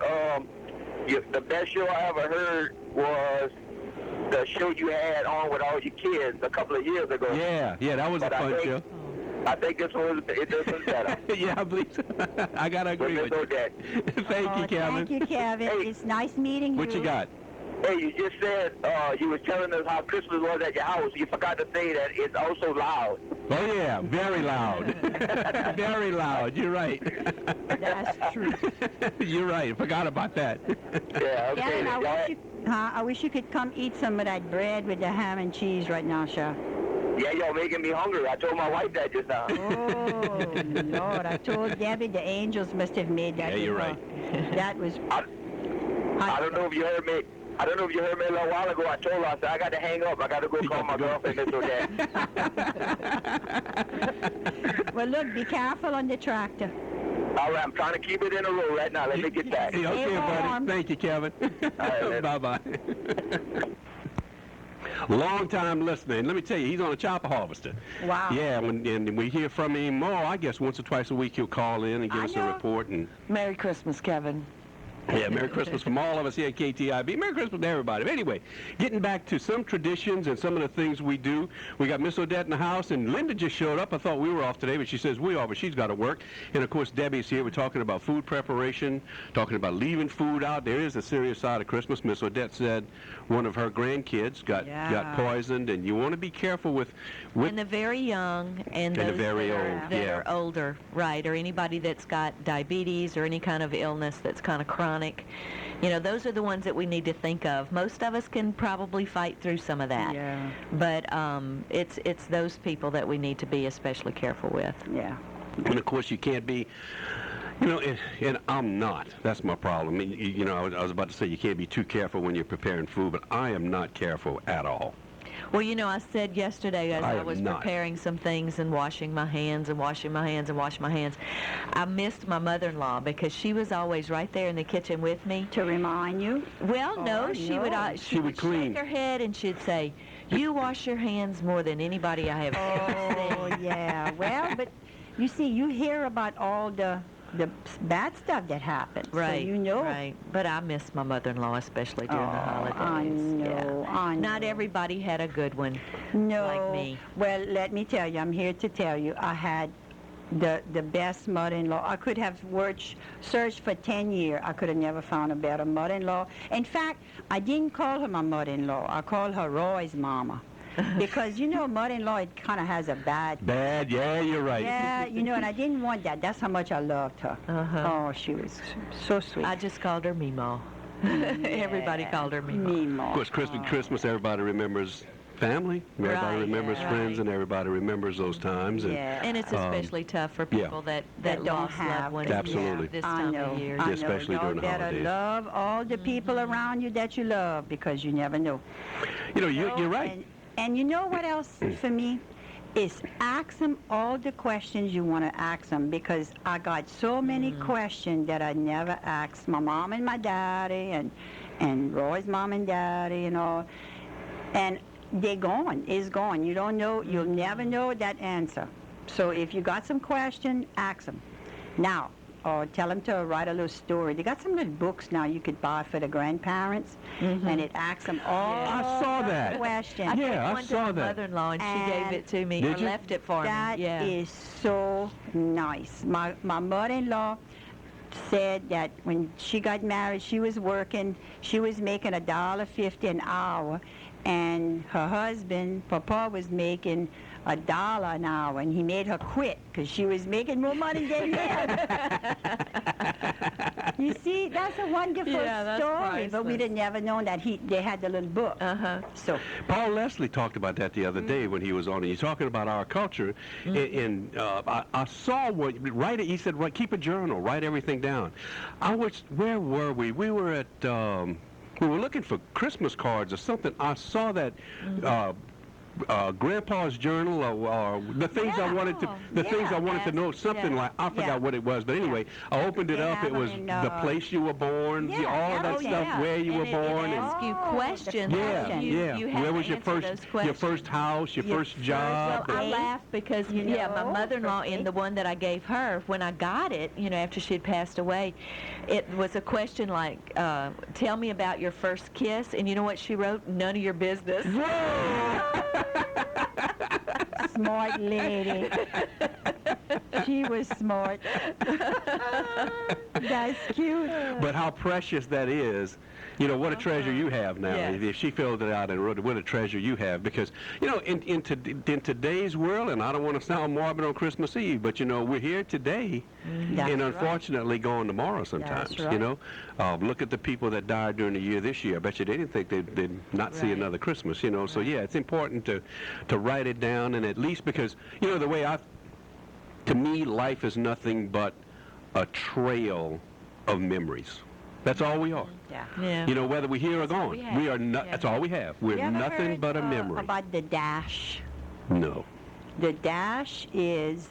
the best show I ever heard was the show you had on with all your kids a couple of years ago. Yeah, that was a fun show. I think this was better. Yeah, I believe so. I got to agree with you. Thank you, Kevin. Thank you, Kevin. It's nice meeting you. What you got? Hey, you just said you were telling us how Christmas was at your house. You forgot to say that it's also loud. Oh, yeah, very loud. Very loud. You're right. That's true. You're right. Forgot about that. Yeah, okay. Kevin, I wish you could come eat some of that bread with the ham and cheese right now, sir. Yeah, y'all making me hungry. I told my wife that just now. Oh, Lord. I told Debbie the angels must have made that. Yeah, you're right. That was... I don't know if you heard me. I don't know if you heard me a little while ago. I told her, I said, I got to hang up. I got to go call my girlfriend, Miss Odette. Well, look, be careful on the tractor. All right, I'm trying to keep it in a row right now. Let me get back. Yeah, okay, buddy. Thank you, Kevin. Right, bye-bye. Long time listening. Let me tell you, he's on a chopper harvester. Wow. Yeah, and we hear from him more. I guess once or twice a week he'll call in and give us a report. And Merry Christmas, Kevin. yeah, Merry Christmas from all of us here at KTIB. Merry Christmas to everybody. But anyway, getting back to some traditions and some of the things we do. We got Miss Odette in the house, and Linda just showed up. I thought we were off today, but she says we are, but she's got to work. And, of course, Debbie's here. We're talking about food preparation, talking about leaving food out. There is a serious side of Christmas. Miss Odette said one of her grandkids got poisoned, and you want to be careful with and the very young and those the very that are older, right, or anybody that's got diabetes or any kind of illness that's kind of chronic. You know, those are the ones that we need to think of. Most of us can probably fight through some of that. Yeah. But it's those people that we need to be especially careful with. Yeah. And, of course, you can't be, you know, and I'm not. That's my problem. I mean, you know, I was about to say you can't be too careful when you're preparing food, but I am not careful at all. Well, you know, I said yesterday as I was not. preparing some things and washing my hands and washing my hands and washing my hands, I missed my mother-in-law because she was always right there in the kitchen with me. To remind you? Well, no, Oh, she no. would clean. shake her head and she'd say, "You wash your hands more than anybody I have ever Oh, seen." yeah. Well, but you see, you hear about all the bad stuff that happens. Right, So you know. right. But I miss my mother-in-law, especially during the holidays. I know, Yeah. I know. Not everybody had a good one No. like me. Well, let me tell you, I'm here to tell you, I had the best mother-in-law. I could have searched for 10 years. I could have never found a better mother-in-law. In fact, I didn't call her my mother-in-law. I called her Roy's mama. Because, you know, mother-in-law, it kind of has a bad... Yeah, you're right. Yeah, you know, and I didn't want that. That's how much I loved her. Uh-huh. Oh, she was so sweet. I just called her Meemaw. Everybody called her Meemaw. Of course, Christmas, everybody remembers family. Everybody remembers friends, and everybody remembers those times. And, And it's especially tough for people that don't lost have loved ones Absolutely. this I time know, of year. I know. Especially during the Y'all better holidays. love all the people around you that you love because you never know. You know, you're right. And you know what else for me? Is ask them all the questions you want to ask them because I got so many questions that I never asked my mom and my daddy and Roy's mom and daddy and all. And they're gone. It's gone. You don't know. You'll never know that answer. So if you got some question, ask them. Now, or tell them to write a little story. They got some little books now you could buy for the grandparents, and it asks them all I saw that. questions. I Yeah, gave I one to saw my that. mother-in-law, and she gave it to me Did or you? left it for That me. Yeah. is so nice. My mother-in-law said that when she got married, she was working, she was making $1.50 an hour, and her husband, Papa, was making $1 an hour, and he made her quit because she was making more money than him. You see, that's a wonderful story, but we'd have never known that they had the little book. So Paul Leslie talked about that the other day when he was on. He's talking about our culture, and I saw what he said. Right, keep a journal, write everything down. Where were we? We were at. We were looking for Christmas cards or something. I saw that. Grandpa's journal, or the things I wanted to know, something like I forgot what it was, but anyway, I opened it up. It was the place you were born, all that stuff, where you were born, It asks you questions. You have where was to answer those questions. your first house, your first job? Well, I laughed because my mother-in-law, in the one that I gave her, when I got it, after she had passed away, it was a question like, "Tell me about your first kiss," and you know what she wrote? "None of your business." smart lady. She was smart. That's cute. But how precious that is. You know, what a treasure you have now. Yes. If she filled it out and wrote it, what a treasure you have. Because, you know, in today's world, and I don't want to sound morbid on Christmas Eve, but, you know, we're here today That's and right. unfortunately gone tomorrow sometimes, That's right. you know. Look at the people that died during the year this year. I bet you they didn't think they'd not see Right. another Christmas, you know. So, yeah, it's important to write it down, and at least because, you know, the way to me, life is nothing but a trail of memories. That's all we are. Yeah. Yeah. You know, whether we're here or gone, we have. we are not. Yeah. That's all we have. We're You ever nothing heard, but a memory. about the dash? No. The dash is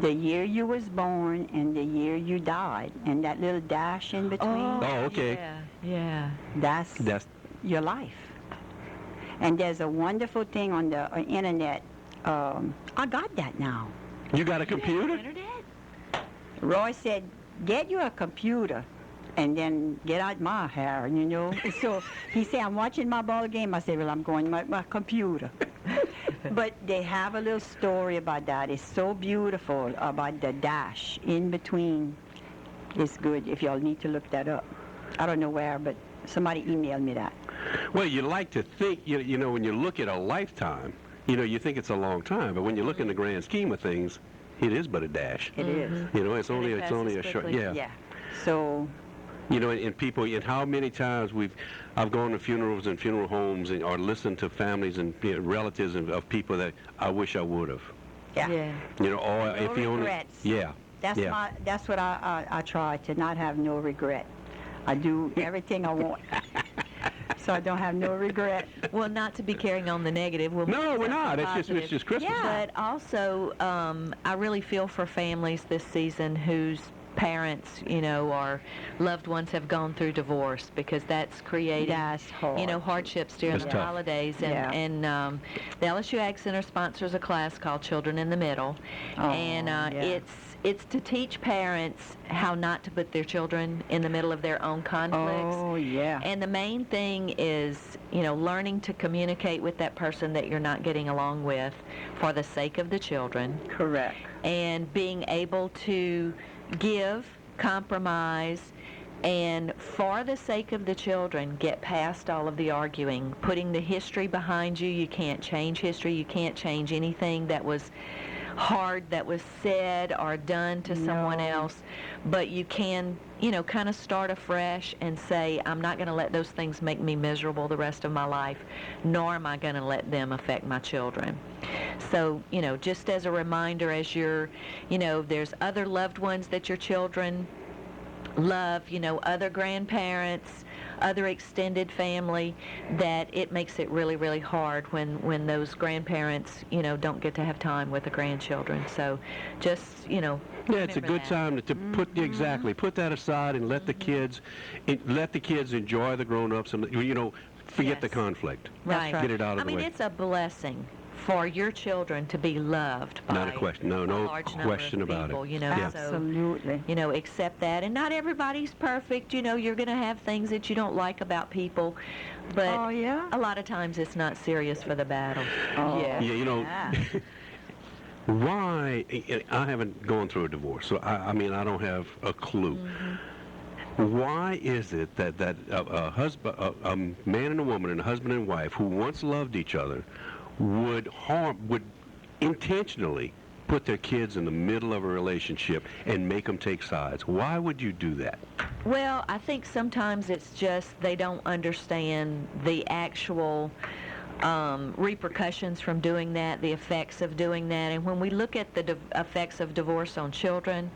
the year you was born and the year you died, and that little dash in between. Oh, okay. Yeah. That's your life. And there's a wonderful thing on the internet. I got that now. You got a computer? Roy said, get you a computer and then get out my hair, you know. So he said, I'm watching my ball game. I said, well, I'm going to my computer. But they have a little story about that. It's so beautiful about the dash in between. It's good if y'all need to look that up. I don't know where, but somebody emailed me that. Well, you like to think, you know, when you look at a lifetime, you know, you think it's a long time, but when you look in the grand scheme of things, it is but a dash. It is. You know, it's only passes a short. quickly. Yeah. Yeah. So You know, and people, and how many times I've gone to funerals and funeral homes or listened to families and relatives of people that I wish I would have. yeah. You know, or No if you only. regrets. Yeah. That's what I try to not have no regret. I do everything I want. So I don't have no regret. Well, not to be carrying on the negative. We'll No, move we're on to not. the It's positive. just Christmas. But also, I really feel for families this season whose parents, you know, or loved ones have gone through divorce, because that's creating, That's hard. you know, hardships during That's the tough. holidays. Yeah. And the LSU Ag Center sponsors a class called Children in the Middle, Oh, and yeah. it's to teach parents how not to put their children in the middle of their own conflicts. Oh, yeah. And the main thing is, you know, learning to communicate with that person that you're not getting along with for the sake of the children, Correct. and being able to give, compromise, and for the sake of the children, get past all of the arguing, putting the history behind you. You can't change history. You can't change anything that was hard that was said or done to someone No. else, but you can, you know, kind of start afresh and say, I'm not going to let those things make me miserable the rest of my life, nor am I going to let them affect my children. So, you know, just as a reminder, as you're, you know, there's other loved ones that your children love, you know, other grandparents, other extended family, that it makes it really, really hard when those grandparents, you know, don't get to have time with the grandchildren. So just, you know, Yeah, it's a remember good that. time to put that aside and let the kids enjoy the grown-ups and, you know, forget the Yes. conflict. Right. Get it out of I the mean, way. it's a blessing for your children to be loved by Not a question. No, a no large number question of about it. people, you know, Yeah. so, Absolutely. you know, accept that. And not everybody's perfect. You know, you're going to have things that you don't like about people, but Oh, yeah? a lot of times it's not serious for the battle. Oh. Yeah. Yeah, you know, Yeah. why, I haven't gone through a divorce, so I mean, I don't have a clue. Why is it that a man and a woman and a husband and wife who once loved each other would intentionally put their kids in the middle of a relationship and make them take sides? Why would you do that? Well, I think sometimes it's just they don't understand the actual repercussions from doing that, the effects of doing that. And when we look at the effects of divorce on children,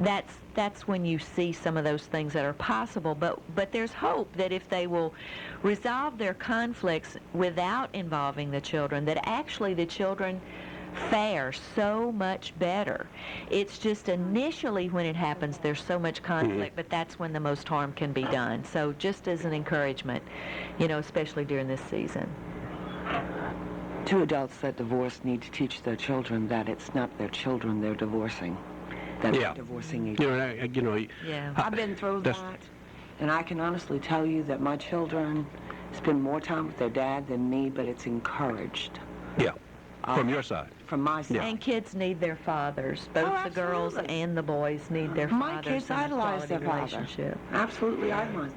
that's when you see some of those things that are possible. But there's hope that if they will resolve their conflicts without involving the children, that actually the children fare so much better. It's just initially when it happens there's so much conflict, but that's when the most harm can be done. So just as an encouragement, you know, especially during this season. Two adults that divorce need to teach their children that it's not their children they're divorcing. That Yeah. they're divorcing each You other. know, Yeah. I've been through That's- that, and I can honestly tell you that my children spend more time with their dad than me, but it's encouraged. yeah. From your side. From my side. And kids need their fathers. Both the girls and the boys need their My fathers. kids in a idolize their quality father. relationship. Absolutely idolize.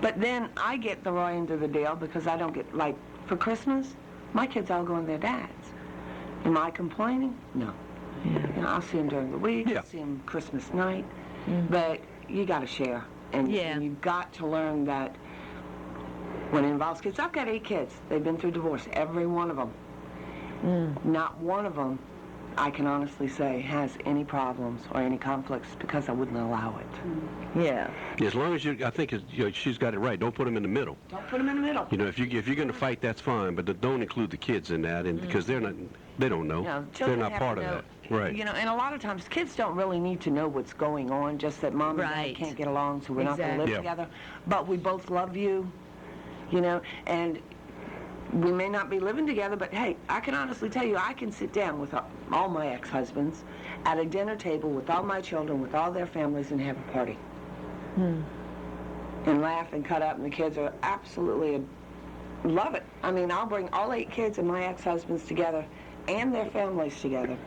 But then I get the raw end of the deal because I don't get, like, for Christmas, my kids all go in their dads. Am I complaining? No. Yeah. You know, I'll see them during the week. Yeah. I'll see them Christmas night. But you got to share. And you've got to learn that when it involves kids. I've got 8 kids. They've been through divorce, every one of them. Not one of them, I can honestly say, has any problems or any conflicts because I wouldn't allow it. Yeah. As long as I think she's got it right. Don't put them in the middle. Don't put them in the middle. You know, if you're going to fight, that's fine, but don't include the kids in that, and because they don't know. No, They're children not have part to of know. that. Right. You know, and a lot of times kids don't really need to know what's going on, just that mom and dad can't get along, so we're not going to live together. But we both love you, you know, and we may not be living together, but hey, I can honestly tell you, I can sit down with all my ex-husbands at a dinner table with all my children, with all their families, and have a party. And laugh and cut up, and the kids are absolutely love it. I mean, I'll bring all 8 kids and my ex-husbands together and their families together.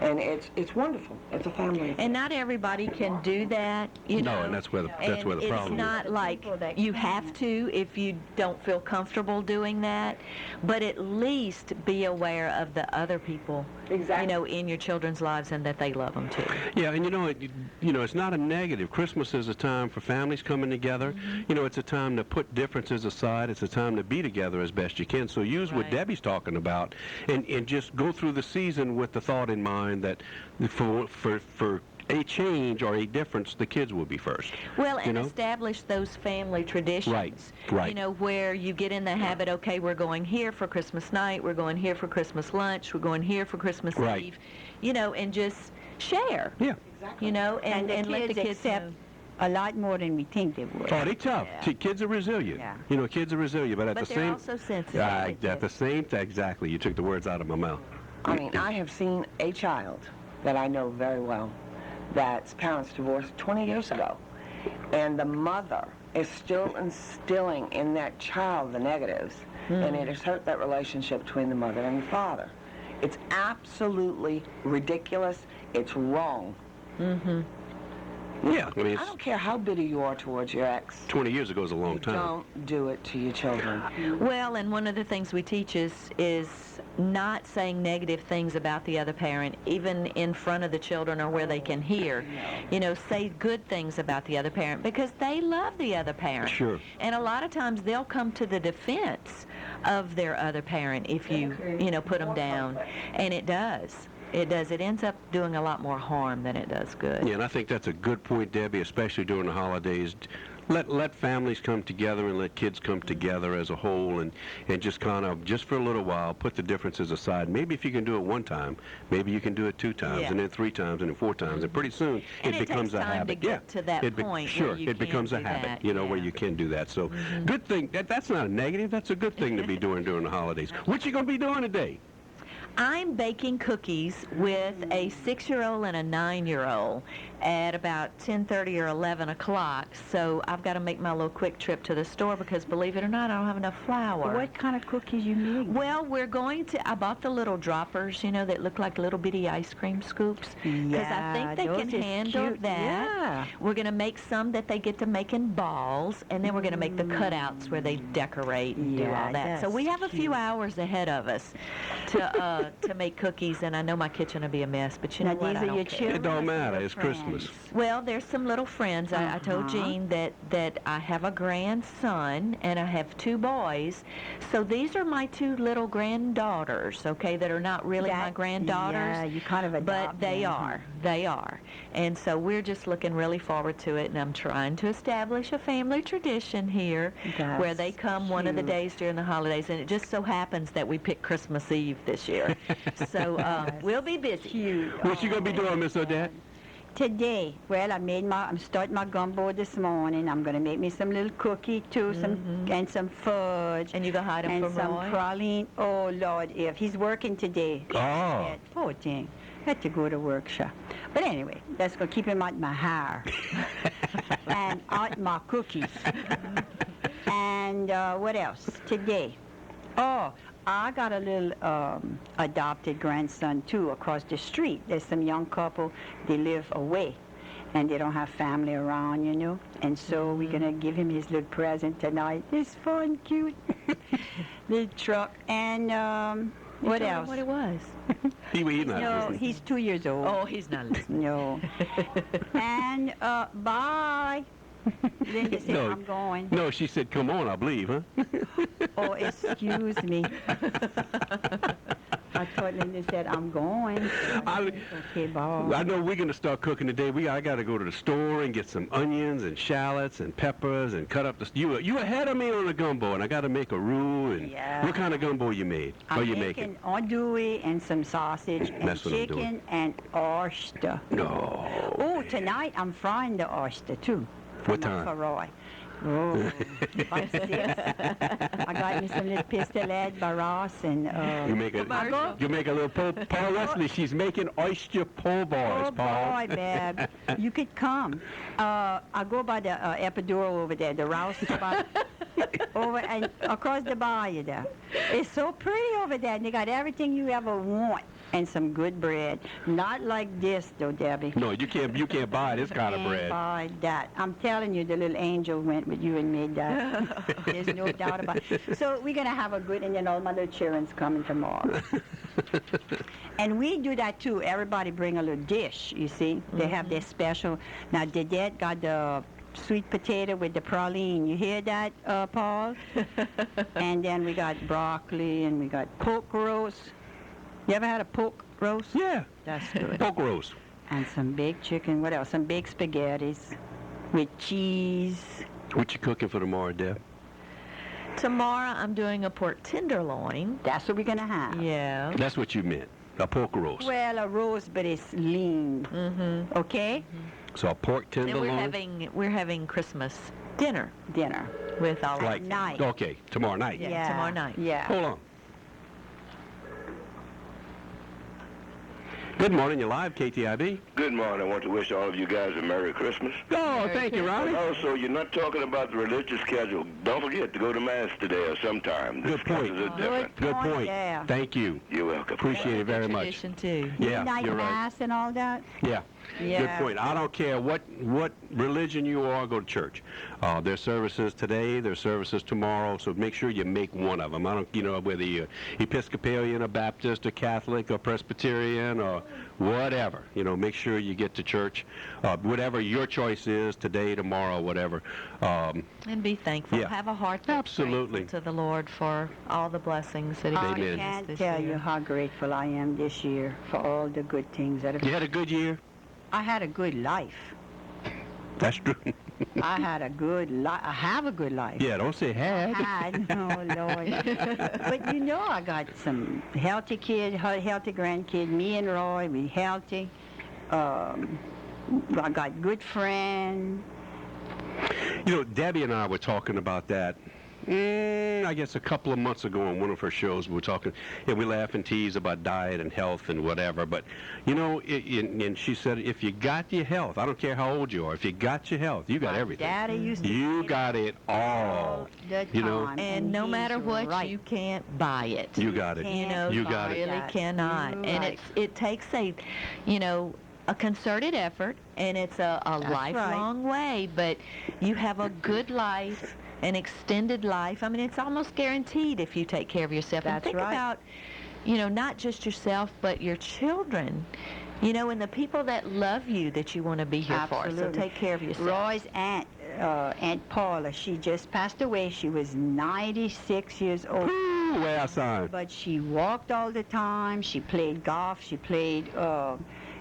And it's wonderful. It's a family affair. And not everybody can do that, you know. No, and that's where the problem is. It's not like you have to if you don't feel comfortable doing that, but at least be aware of the other people, you know, in your children's lives and that they love them too. Yeah, and you know, it's not a negative. Christmas is a time for families coming together. You know, it's a time to put differences aside. It's a time to be together as best you can. So use what Debbie's talking about, and just go through the season with the thought in mind that for a change or a difference, the kids will be first. Well, and establish those family traditions. Right. You know, where you get in the habit, okay, we're going here for Christmas night, we're going here for Christmas lunch, we're going here for Christmas Eve. You know, and just share. Yeah. Exactly. You know, and let the kids accept a lot more than we think they would. Oh, they're tough. Kids are resilient. Yeah. You know, kids are resilient, but at the they're same also sensitive. at the same time, exactly. You took the words out of my mouth. I mean, I have seen a child that I know very well that's parents divorced 20 years ago, and the mother is still instilling in that child the negatives, and it has hurt that relationship between the mother and the father. It's absolutely ridiculous. It's wrong. Yeah, I mean, I don't care how bitter you are towards your ex. 20 years ago is a long time. Don't do it to your children. Well, and one of the things we teach is not saying negative things about the other parent, even in front of the children or where they can hear. You know, say good things about the other parent because they love the other parent. Sure. And a lot of times they'll come to the defense of their other parent if you put them down. And it does. It does. It ends up doing a lot more harm than it does good. Yeah, and I think that's a good point, Debbie, especially during the holidays. Let families come together and let kids come together as a whole and just kind of, just for a little while, put the differences aside. Maybe if you can do it one time, maybe you can do it 2 times, and then 3 times, and then 4 times. And pretty soon it becomes a habit. To get to that point sure, where you it becomes a can do habit, that. you know, where you can do that. So good thing. That's not a negative. That's a good thing to be doing during the holidays. What you going to be doing today? I'm baking cookies with a 6-year-old and a 9-year-old at about 10:30 or 11 o'clock. So I've got to make my little quick trip to the store because, believe it or not, I don't have enough flour. What kind of cookies you make? Well, I bought the little droppers, you know, that look like little bitty ice cream scoops. Because I think they can handle cute. that. Yeah. We're going to make some that they get to make in balls, and then we're going to make the cutouts where they decorate and do all that. So we have a few hours ahead of us to make cookies, and I know my kitchen will be a mess, but you know what? I don't care. It don't matter. It's Christmas. Well, there's some little friends. I told Jean that I have a grandson and I have 2 boys. So these are my 2 little granddaughters, okay, that are not really my granddaughters. Yeah, you kind of adopt but they them. are. They are. And so we're just looking really forward to it, and I'm trying to establish a family tradition here where they come one of the days during the holidays, and it just so happens that we picked Christmas Eve this year. So we'll be busy. What you going to be doing, Miss Odette? Today, well, I'm starting my gumbo this morning. I'm going to make me some little cookie too, and some fudge. And you go hide them and from some Roy? praline. Oh Lord, if he's working today. Oh. Poor thing. Had to go to work, sure. But anyway, that's going to keep him out my hair and out my cookies. And what else today? Oh, I got a little adopted grandson, too, across the street. There's some young couple, they live away, and they don't have family around, you know. And so we're going to give him his little present tonight. It's fun, cute. Little truck. And what else? What it was? He's not No, listening. he's 2 years old. Oh, he's not listening. No. And bye. Linda said, No. I'm going. No, she said, come on, I believe, huh? Oh, excuse me. I thought Linda said, I'm going. Okay, bye. I know we're going to start cooking today. I got to go to the store and get some onions and shallots and peppers and cut up the... You ahead of me on the gumbo, and I got to make a roux. And Yeah. What kind of gumbo you made? I'm making andouille and some sausage and That's what I'm doing. chicken and oyster. No. Oh, tonight I'm frying the oyster, too. What time? For Roy. Oh, about 6. I got me some little pistolette, barras, and You make a little Paul Leslie. She's making oyster po' boys, oh, Paul. boy, babe. You could come. I go by the epidural over there, the Rouse spot. Over and across the bayou there. It's so pretty over there, and they got everything you ever want. And some good bread. Not like this, though, Debbie. No, you can't buy this kind of bread. Buy that. I'm telling you, the little angel went with you and made that. There's no doubt about it. So we're going to have a good, and then all my little children's coming tomorrow. And we do that, too. Everybody bring a little dish, you see. They have their special. Now, Odette got the sweet potato with the praline. You hear that, Paul? And then we got broccoli, and we got pork roast. You ever had a pork roast? Yeah. That's good. Pork roast. And some baked chicken. What else? Some baked spaghettis with cheese. What you cooking for tomorrow, Deb? Tomorrow I'm doing a pork tenderloin. That's what we're going to have. Yeah. That's what you meant. A pork roast. Well, a roast, but it's lean. Mm-hmm. Okay? So a pork And tenderloin. we're having Christmas dinner Dinner. with all Like night. Okay, tomorrow night. Yeah, tomorrow night. Yeah. Hold on. Good morning, you're live, KTIB. Good morning. I want to wish all of you guys a Merry Christmas. Oh, thank you, Ronnie. And also, you're not talking about the religious schedule. Don't forget to go to Mass today or sometime. Good point. Is different. Good point. Yeah. Thank you. You're welcome. Appreciate it very much. Tradition too. Yeah, Midnight you're right. mass and all that. Yeah. Yeah. Good point. I don't care what religion you are, go to church. There's services today, there's services tomorrow, so make sure you make one of them. I don't, whether you're Episcopalian or Baptist or Catholic or Presbyterian or whatever, make sure you get to church. Whatever your choice is, today, tomorrow, whatever. And be thankful. Yeah. Have a heart that's Absolutely. grateful to the Lord for all the blessings that He I gives us can't this tell year. you how grateful I am this year for all the good things that have. You had a good year? I had a good life. That's true. I had a good life. I have a good life. Yeah, don't say had. Oh, Lord. But I got some healthy kid, healthy grandkid. Me and Roy, we healthy. I got good friends. Debbie and I were talking about that. I guess a couple of months ago on one of her shows, we were talking, and we laugh and tease about diet and health and whatever. But, and she said, if you got your health, I don't care how old you are, if you got your health, you got everything. Daddy used to You got it all. the You know? time, And no he's matter what, right. you can't buy it. You got it. You got you it. really cannot. You're And right. it takes a concerted effort, and it's a lifelong way, but you have a good life, an extended life. I mean, it's almost guaranteed if you take care of yourself. That's and think right. about, not just yourself, but your children, and the people that love you that you want to be here for. So Absolutely. take care of yourself. Roy's aunt, Aunt Paula, she just passed away. She was 96 years old. Ooh, way outside. But she walked all the time. She played golf. She played,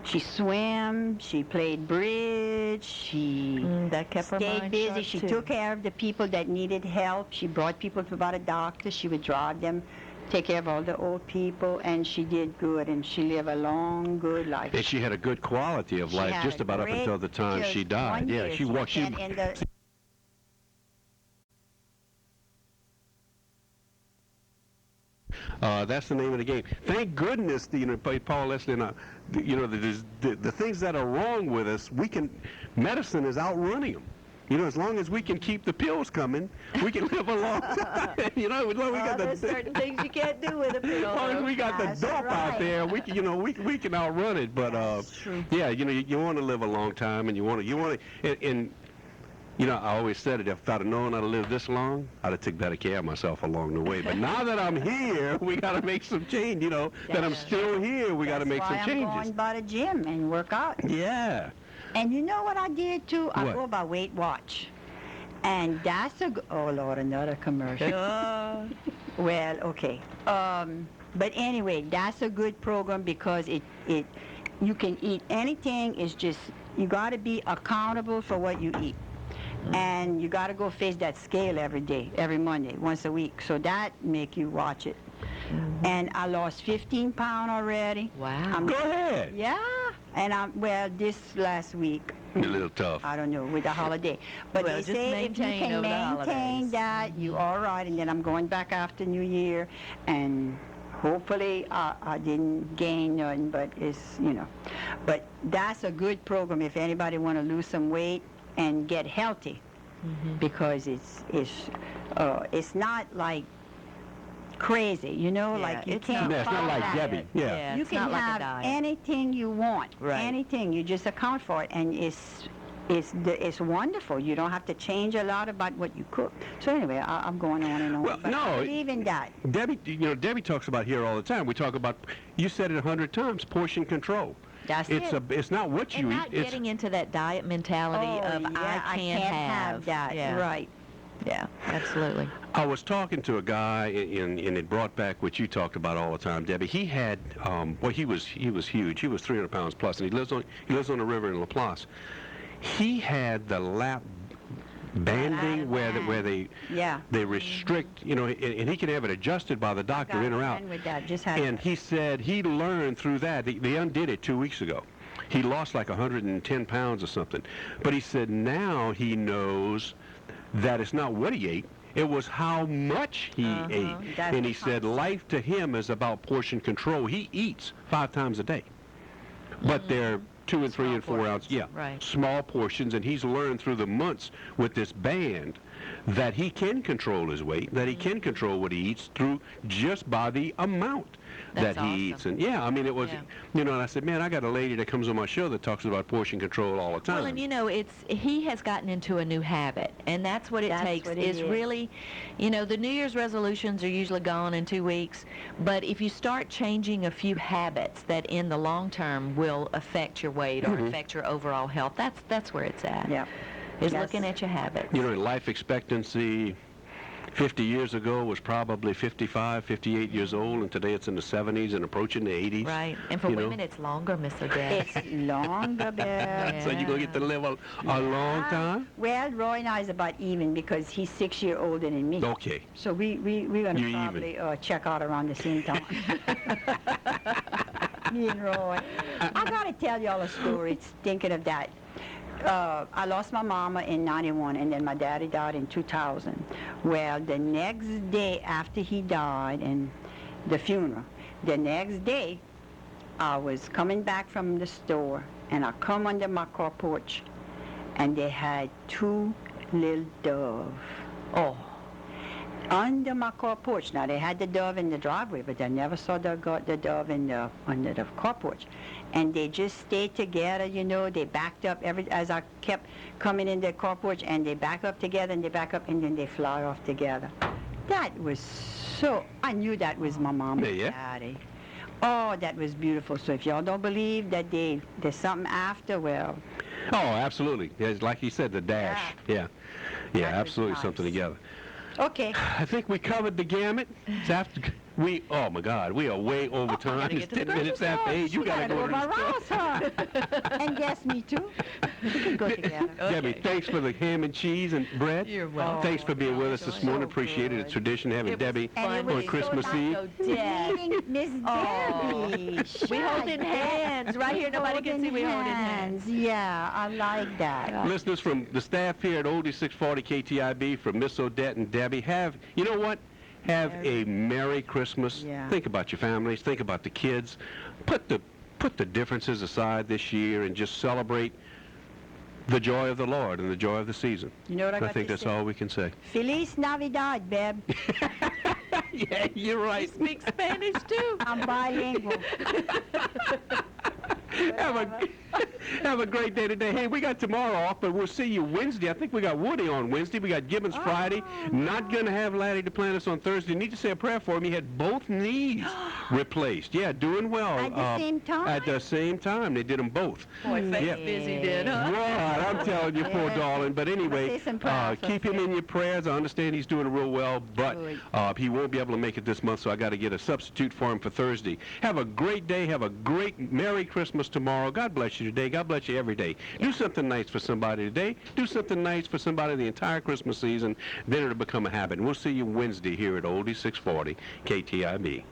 she swam. She played bridge. She that kept her stayed mind busy. sharp, She too. took care of the people that needed help. She brought people to about a doctor. She would drive them, take care of all the old people, and she did good, and she lived a long, good life. And she had a good quality of She life had just a about up great- until the time just she died. 1 Yeah, year she walked. She spent in the- That's the name of the game. Thank goodness, Paul Leslie and I, the things that are wrong with us, medicine is outrunning them. You know, as long as we can keep the pills coming, we can live a long time. You know, as long as we got there's certain things you can't do with a pill. as long as we got the dope out there, we can, you know, we can outrun it. But yeah, you know, you want to live a long time, and you want to, and you know, I always said it, if I'd have known I'd have lived this long, I'd have took better care of myself along the way. But now that I'm here, we got to make some change, you know, that I'm still here, we got to make some changes. I'm going by the gym and work out. Yeah. And you know what I did too? What? I go by Weight Watch. And that's oh Lord, another commercial. Well, okay. But anyway, that's a good program because it you can eat anything. It's just, you got to be accountable for what you eat. And you got to go face that scale every day, every Monday, once a week. So that make you watch it. And I lost 15 pounds already. Wow. Go ahead. Yeah. And well, this last week. A little tough. I don't know, with the holiday. But Well, they just say if you maintain can over the maintain holidays. that, you all right. And then I'm going back after New Year. And hopefully I didn't gain none, but it's, you know. But that's a good program if anybody want to lose some weight and get healthy. Because it's not like crazy, you know, like you can't. Yeah, it's not like Debbie. Yeah. You it's can not like a have diet. anything you want, anything. You just account for it, and it's wonderful. You don't have to change a lot about what you cook. So anyway, I'm going on and on. Well, but no, I believe in that. Debbie, you know, Debbie talks about here all the time. We talk about, you said it 100 times, portion control. That's It's not what you and eat. not getting into that diet mentality of I can't have that. Yeah. Right. Yeah, absolutely. I was talking to a guy, and it brought back what you talked about all the time, Debbie. He had, well, he was huge. He was 300 pounds plus, and he lives on the river in La Place. He had the lap banding where they restrict, you know, and he can have it adjusted by the doctor in or out. With that. Just had And he said he learned through that. They undid it 2 weeks ago. He lost like 110 pounds or something. But he said now he knows that it's not what he ate, it was how much he ate. And he said life to him is about portion control. He eats 5 times a day. But they're 2 and 3 and 4 ounce, small portions, and he's learned through the months with this band that he can control his weight, that he can control what he eats through just by the amount that he eats. And I mean, it was, you know, and I said, man, I got a lady that comes on my show that talks about portion control all the time. Well, and you know, he has gotten into a new habit, and that's what it takes. Is really, you know, the New Year's resolutions are usually gone in 2 weeks, but if you start changing a few habits that in the long term will affect your weight or affect your overall health, that's where it's at. Yeah. Is looking at your habits. You know, life expectancy 50 years ago was probably 55, 58 years old, and today it's in the 70s and approaching the 80s. Right. And for women, it's longer, Miss Odette. It's longer, Bill. So you're going to get to live a long time? Well, Roy and I is about even because he's 6 years older than me. Okay. So we're going to probably check out around the same time. Me and Roy. I got to tell y'all a story. It's thinking of that. I lost my mama in 91, and then my daddy died in 2000. Well, the next day after he died and the funeral, the next day I was coming back from the store, and I come under my car porch, and they had 2 little doves. Oh. Under my car porch. Now, they had the dove in the driveway, but I never saw the dove under the car porch. And they just stayed together, you know. They backed up as I kept coming in the car porch, and they back up together, and they back up, and then they fly off together. That was so, I knew that was my mom and daddy. Oh, that was beautiful. So if y'all don't believe that there's something after, well. Oh, absolutely. It's like you said, the dash. Yeah, absolutely something together. Okay. I think we covered the gamut. It's after oh my God, we are way over time. It's 10 minutes after 8. You gotta go to my house, huh? And guess me too. We can go together. Debbie, thanks for the ham and cheese and bread. You're welcome. Thanks for being with us this morning. Appreciate it. It's tradition having Debbie on Christmas Eve. Miss Debbie. We holding hands right here. Nobody can see we holding hands. Yeah, I like that. Listeners from the staff here at Oldie 640 KTIB, from Miss Odette and Debbie, you know what? Have a Merry Christmas. Yeah. Think about your families. Think about the kids. Put the differences aside this year and just celebrate the joy of the Lord and the joy of the season. You know what I got I think to that's say? all we can say. Feliz Navidad, Beb. Yeah, you're right. You speak Spanish, too. I'm bilingual. Have a great day today. Hey, we got tomorrow off, but we'll see you Wednesday. I think we got Woody on Wednesday. We got Gibbons Friday. Not going to have Laddie Duplantis on Thursday. Need to say a prayer for him. He had both knees replaced. Yeah, doing well. At the same time? At the same time. They did them both. Boy, busy did, huh? Right, I'm telling you, poor darling. But anyway, keep him in your prayers. I understand he's doing real well, but he won't be able to make it this month, so I got to get a substitute for him for Thursday. Have a great day. Have a great Merry Christmas tomorrow. God bless you today. God bless you every day. Do something nice for somebody today. Do something nice for somebody the entire Christmas season. Then it'll become a habit. And we'll see you Wednesday here at Oldie 640 KTIB.